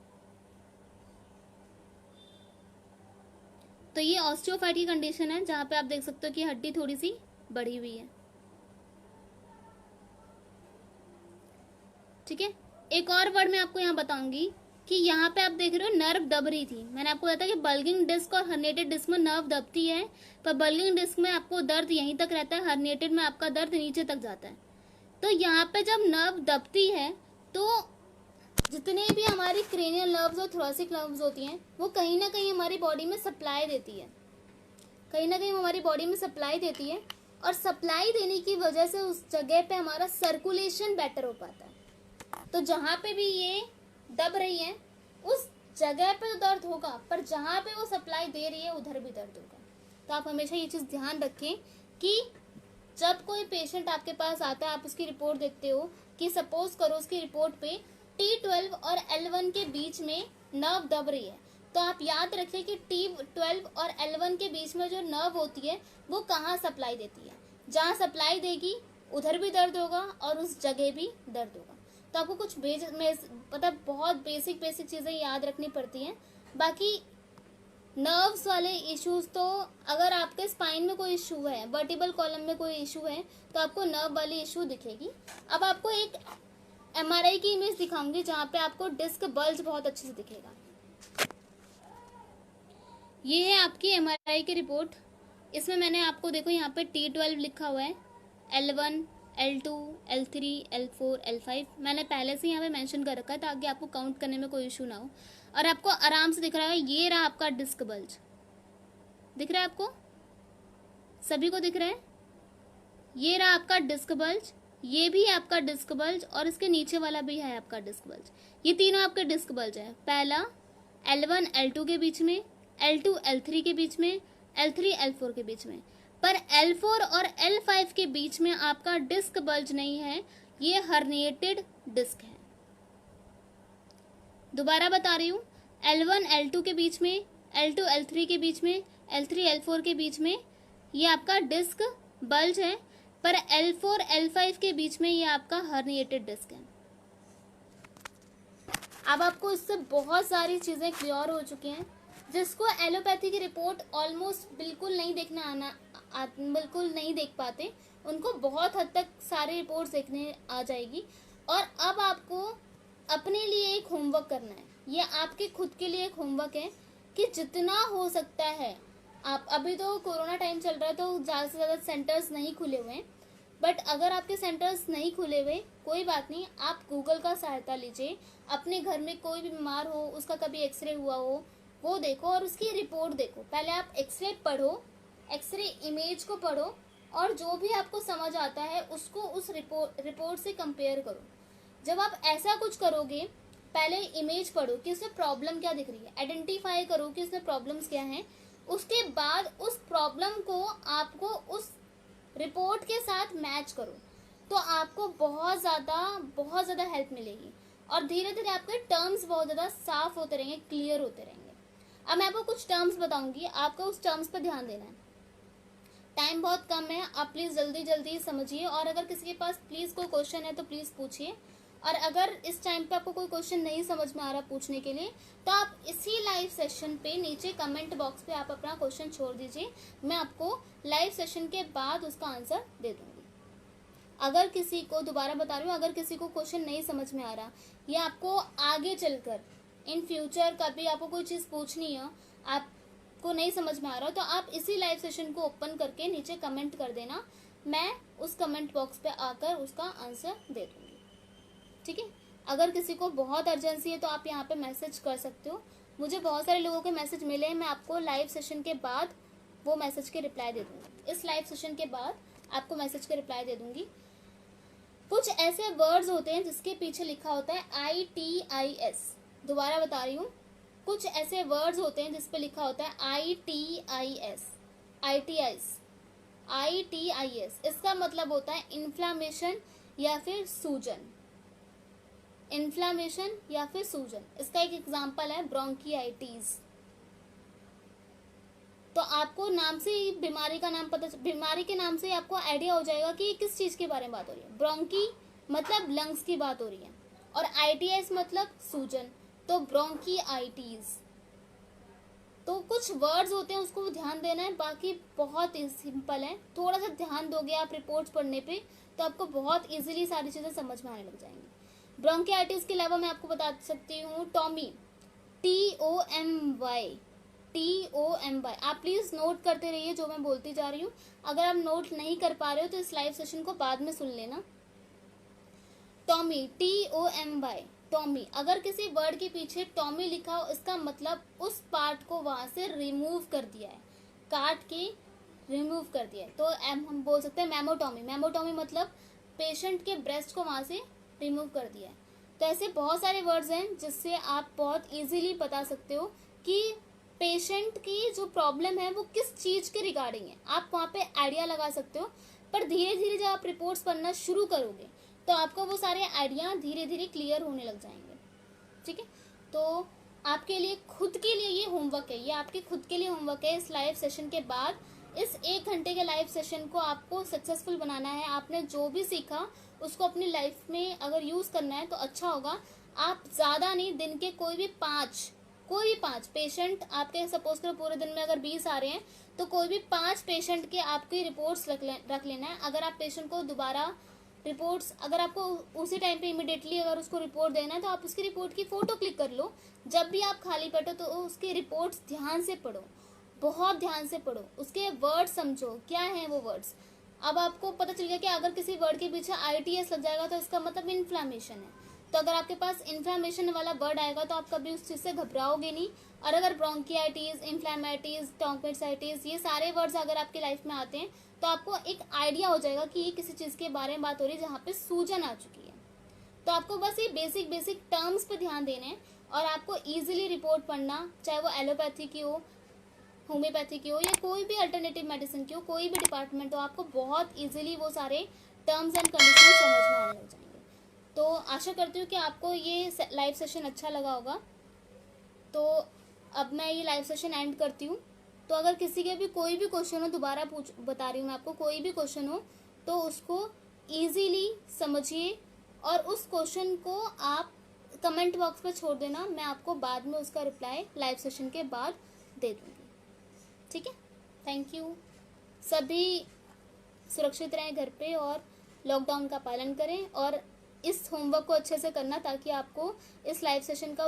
तो ये ऑस्टियोफाइट की कंडीशन है जहाँ पे आप देख सकते हो कि हड्डी थोड़ी सी बढ़ी हुई है। ठीक है, एक और वर्ड मैं आपको यहाँ बताऊंगी कि यहाँ पे आप देख रहे हो नर्व दब रही थी। मैंने आपको बताया कि बल्गिंग डिस्क और हर्निएटेड डिस्क में नर्व दबती है, पर बल्गिंग डिस्क में आपको दर्द यहीं तक रहता है, हर्निएटेड में आपका दर्द नीचे तक जाता है। तो यहाँ पे जब नर्व दबती है तो जितने भी हमारी क्रेनियल नर्व्स और थोरेसिक नर्व्स होती हैं वो कहीं ना कहीं हमारी बॉडी में सप्लाई देती है, कहीं ना कहीं हमारी बॉडी में सप्लाई देती है, और सप्लाई देने की वजह से उस जगह पे हमारा सर्कुलेशन बेटर हो पाता है। तो जहाँ पे भी ये दब रही है उस जगह पे तो दर्द होगा, पर जहाँ पे वो सप्लाई दे रही है उधर भी दर्द होगा। तो आप हमेशा ये चीज़ ध्यान रखें कि जब कोई पेशेंट आपके पास आता है, आप उसकी रिपोर्ट देखते हो कि सपोज करो उसकी रिपोर्ट पे T12 और L1 के बीच में नर्व दब रही है, तो आप याद रखें कि T12 और L1 के बीच में जो नर्व होती है वो कहाँ सप्लाई देती है। जहाँ सप्लाई देगी उधर भी दर्द होगा और उस जगह भी दर्द होगा। तो आपको कुछ बहुत बेसिक चीज़ें याद रखनी पड़ती हैं। बाकी नर्व्स वाले इश्यूज तो अगर आपके स्पाइन में कोई इशू है, वर्टिबल कॉलम में कोई इशू है, तो आपको नर्व वाली इशू दिखेगी। अब आपको एक MRI की इमेज दिखाऊंगी जहाँ पे आपको डिस्क बल्ज बहुत अच्छे से दिखेगा। ये है आपकी MRI की रिपोर्ट। इसमें मैंने आपको देखो यहाँ पे T12 लिखा हुआ है, L1, L2, L3, L4, L5 मैंने पहले से यहाँ पे मेंशन कर रखा है ताकि आपको काउंट करने में कोई इशू ना हो, और आपको आराम से दिख रहा है। ये रहा आपका डिस्क बल्ज, दिख रहा है आपको, सभी को दिख रहा है। ये रहा आपका डिस्क बल्ज, ये भी है आपका डिस्क बल्ज, और इसके नीचे वाला भी है आपका डिस्क बल्ज। ये तीनों आपके डिस्क बल्ज है। पहला L1 L2 के बीच में, L2 L3 के बीच में, L3 L4 के बीच में, पर L4 और L5 के बीच में आपका डिस्क बल्ज नहीं है, ये हर्निएटेड डिस्क है। दोबारा बता रही हूँ, L1 L2 के बीच में, L2 L3 के बीच में, L3 L4 के बीच में ये आपका डिस्क बल्ज है, पर L4 L5 के बीच में ये आपका हर्निएटेड डिस्क है। अब आपको इससे बहुत सारी चीज़ें क्लियर हो चुकी हैं। जिसको एलोपैथी की रिपोर्ट ऑलमोस्ट बिल्कुल नहीं बिल्कुल नहीं देख पाते, उनको बहुत हद तक सारी रिपोर्ट्स देखने आ जाएगी। और अब आपको अपने लिए एक होमवर्क करना है, ये आपके खुद के लिए एक होमवर्क है कि जितना हो सकता है आप, अभी तो कोरोना टाइम चल रहा है तो ज़्यादा से ज़्यादा सेंटर्स नहीं खुले हुए हैं, बट अगर आपके सेंटर्स नहीं खुले हुए कोई बात नहीं, आप गूगल का सहायता लीजिए। अपने घर में कोई भी बीमार हो, उसका कभी एक्सरे हुआ हो वो देखो और उसकी रिपोर्ट देखो। पहले आप एक्सरे पढ़ो, एक्सरे इमेज को पढ़ो और जो भी आपको समझ आता है उसको उस रिपोर्ट से कंपेयर करो। जब आप ऐसा कुछ करोगे, पहले इमेज पढ़ो कि उसमें प्रॉब्लम क्या दिख रही है, आइडेंटिफाई करो कि उसमें प्रॉब्लम्स क्या हैं, उसके बाद उस प्रॉब्लम को आपको उस रिपोर्ट के साथ मैच करो, तो आपको बहुत ज़्यादा हेल्प मिलेगी और धीरे धीरे आपके टर्म्स बहुत ज़्यादा साफ होते रहेंगे, क्लियर होते रहेंगे। अब मैं आपको कुछ टर्म्स बताऊंगी, आपको उस टर्म्स पर ध्यान देना है। टाइम बहुत कम है, आप प्लीज़ जल्दी जल्दी समझिए, और अगर किसी के पास प्लीज़ कोई क्वेश्चन है तो प्लीज़ पूछिए। और अगर इस टाइम पे आपको कोई क्वेश्चन नहीं समझ में आ रहा पूछने के लिए, तो आप इसी लाइव सेशन पे नीचे कमेंट बॉक्स पे आप अपना क्वेश्चन छोड़ दीजिए, मैं आपको लाइव सेशन के बाद उसका आंसर दे दूँगी। अगर किसी को, दोबारा बता रही हूँ, अगर किसी को क्वेश्चन नहीं समझ में आ रहा या आपको आगे चलकर इन फ्यूचर कभी आपको कोई चीज़ पूछनी है, आपको नहीं समझ में आ रहा, तो आप इसी लाइव सेशन को ओपन करके नीचे कमेंट कर देना, मैं उस कमेंट बॉक्स पे आकर उसका आंसर दे दूँगी। ठीक है, अगर किसी को बहुत अर्जेंसी है तो आप यहाँ पे मैसेज कर सकते हो। मुझे बहुत सारे लोगों के मैसेज मिले हैं, मैं आपको लाइव सेशन के बाद वो मैसेज के रिप्लाई दे दूँगी। इस लाइव सेशन के बाद आपको मैसेज के रिप्लाई दे दूँगी। कुछ ऐसे वर्ड्स होते हैं जिसके पीछे लिखा होता है ITIS। दोबारा बता रही हूँ, कुछ ऐसे वर्ड्स होते हैं जिस पे लिखा होता है ITIS। इसका मतलब होता है इन्फ्लामेशन या फिर सूजन। इन्फ्लामेशन या फिर सूजन, इसका एक एग्जांपल है ब्रोंकियाइटिस। तो आपको नाम से ही बीमारी का नाम पता, बीमारी के नाम से ही आपको आइडिया हो जाएगा कि ये किस चीज़ के बारे में बात हो रही है। ब्रोंकी मतलब लंग्स की बात हो रही है और ITIS मतलब सूजन, तो ब्रोंकियाइटिस। तो कुछ वर्ड्स होते हैं उसको ध्यान देना है, बाकी बहुत सिंपल है। थोड़ा सा ध्यान दोगे आप रिपोर्ट्स पढ़ने पे तो आपको बहुत इजीली सारी चीज़ें समझ में आने लग जाएंगी। ब्रोंकियाइटिस के अलावा मैं आपको बता सकती हूँ टॉमी, TOMY। आप प्लीज़ नोट करते रहिए जो मैं बोलती जा रही हूँ। अगर आप नोट नहीं कर पा रहे हो तो इस लाइव सेशन को बाद में सुन लेना। Tommy, TOMY, Tommy. अगर किसी वर्ड के पीछे टॉमी लिखा हो, इसका मतलब उस पार्ट को वहाँ से रिमूव कर दिया है, काट के रिमूव कर दिया है। तो हम बोल सकते हैं मेमोटॉमी। मेमोटॉमी मतलब पेशेंट के ब्रेस्ट को वहाँ से रिमूव कर दिया है। तो ऐसे बहुत सारे वर्ड्स हैं जिससे आप बहुत इजीली बता सकते हो कि पेशेंट की जो प्रॉब्लम है वो किस चीज़ के रिगार्डिंग है। आप वहाँ पे आइडिया लगा सकते हो, पर धीरे धीरे जब आप रिपोर्ट्स पढ़ना शुरू करोगे तो आपको वो सारे आइडिया धीरे धीरे क्लियर होने लग जाएंगे। ठीक है, तो आपके लिए खुद के लिए ये होमवर्क है, ये आपके खुद के लिए होमवर्क है। इस लाइव सेशन के बाद इस 1 घंटे के लाइव सेशन को आपको सक्सेसफुल बनाना है। आपने जो भी सीखा उसको अपनी लाइफ में अगर यूज़ करना है तो अच्छा होगा। आप ज़्यादा नहीं, दिन के कोई भी पाँच पेशेंट आपके, सपोज करो पूरे दिन में अगर 20 आ रहे हैं तो कोई भी 5 पेशेंट के आपकी रिपोर्ट्स रख लेना है। अगर आप पेशेंट को दोबारा रिपोर्ट्स, अगर आपको उसी टाइम पे इमिडिएटली अगर उसको रिपोर्ट देना है तो आप उसकी रिपोर्ट की फ़ोटो क्लिक कर लो। जब भी आप खाली बैठो तो उसकी रिपोर्ट्स ध्यान से पढ़ो, बहुत ध्यान से पढ़ो, उसके वर्ड समझो क्या हैं वो वर्ड्स। अब आपको पता चल गया कि अगर किसी वर्ड के पीछे ITS लग जाएगा तो इसका मतलब इन्फ्लामेशन है। तो अगर आपके पास इन्फ्लामेशन वाला वर्ड आएगा तो आप कभी उस चीज़ से घबराओगे नहीं। और अगर ब्रोंकियाइटिस, इन्फ्लामेटिस, टोंसिलाइटिस, ये सारे वर्ड्स अगर आपकी लाइफ में आते हैं तो आपको एक आइडिया हो जाएगा कि ये किसी चीज़ के बारे में बात हो रही है जहाँ पे सूजन आ चुकी है। तो आपको बस ये बेसिक टर्म्स पे ध्यान देने हैं और आपको ईजिली रिपोर्ट पढ़ना, चाहे वो एलोपैथी की हो, होम्योपैथी की हो या कोई भी अल्टरनेटिव मेडिसिन की हो, कोई भी डिपार्टमेंट हो, आपको बहुत इजीली वो सारे टर्म्स एंड कंडीशन समझ में आने लग जाएंगे। तो आशा करती हूँ कि आपको ये लाइव सेशन अच्छा लगा होगा। तो अब मैं ये लाइव सेशन एंड करती हूँ। तो अगर किसी के भी कोई भी क्वेश्चन हो, दोबारा बता रही हूँ मैं आपको, कोई भी क्वेश्चन हो तो उसको ईजीली समझिए और उस क्वेश्चन को आप कमेंट बॉक्स में छोड़ देना, मैं आपको बाद में उसका रिप्लाई लाइव सेशन के बाद दे दूँगी। ठीक है, थैंक यू। सभी सुरक्षित रहें घर पे और लॉकडाउन का पालन करें और इस होमवर्क को अच्छे से करना ताकि आपको इस लाइव सेशन का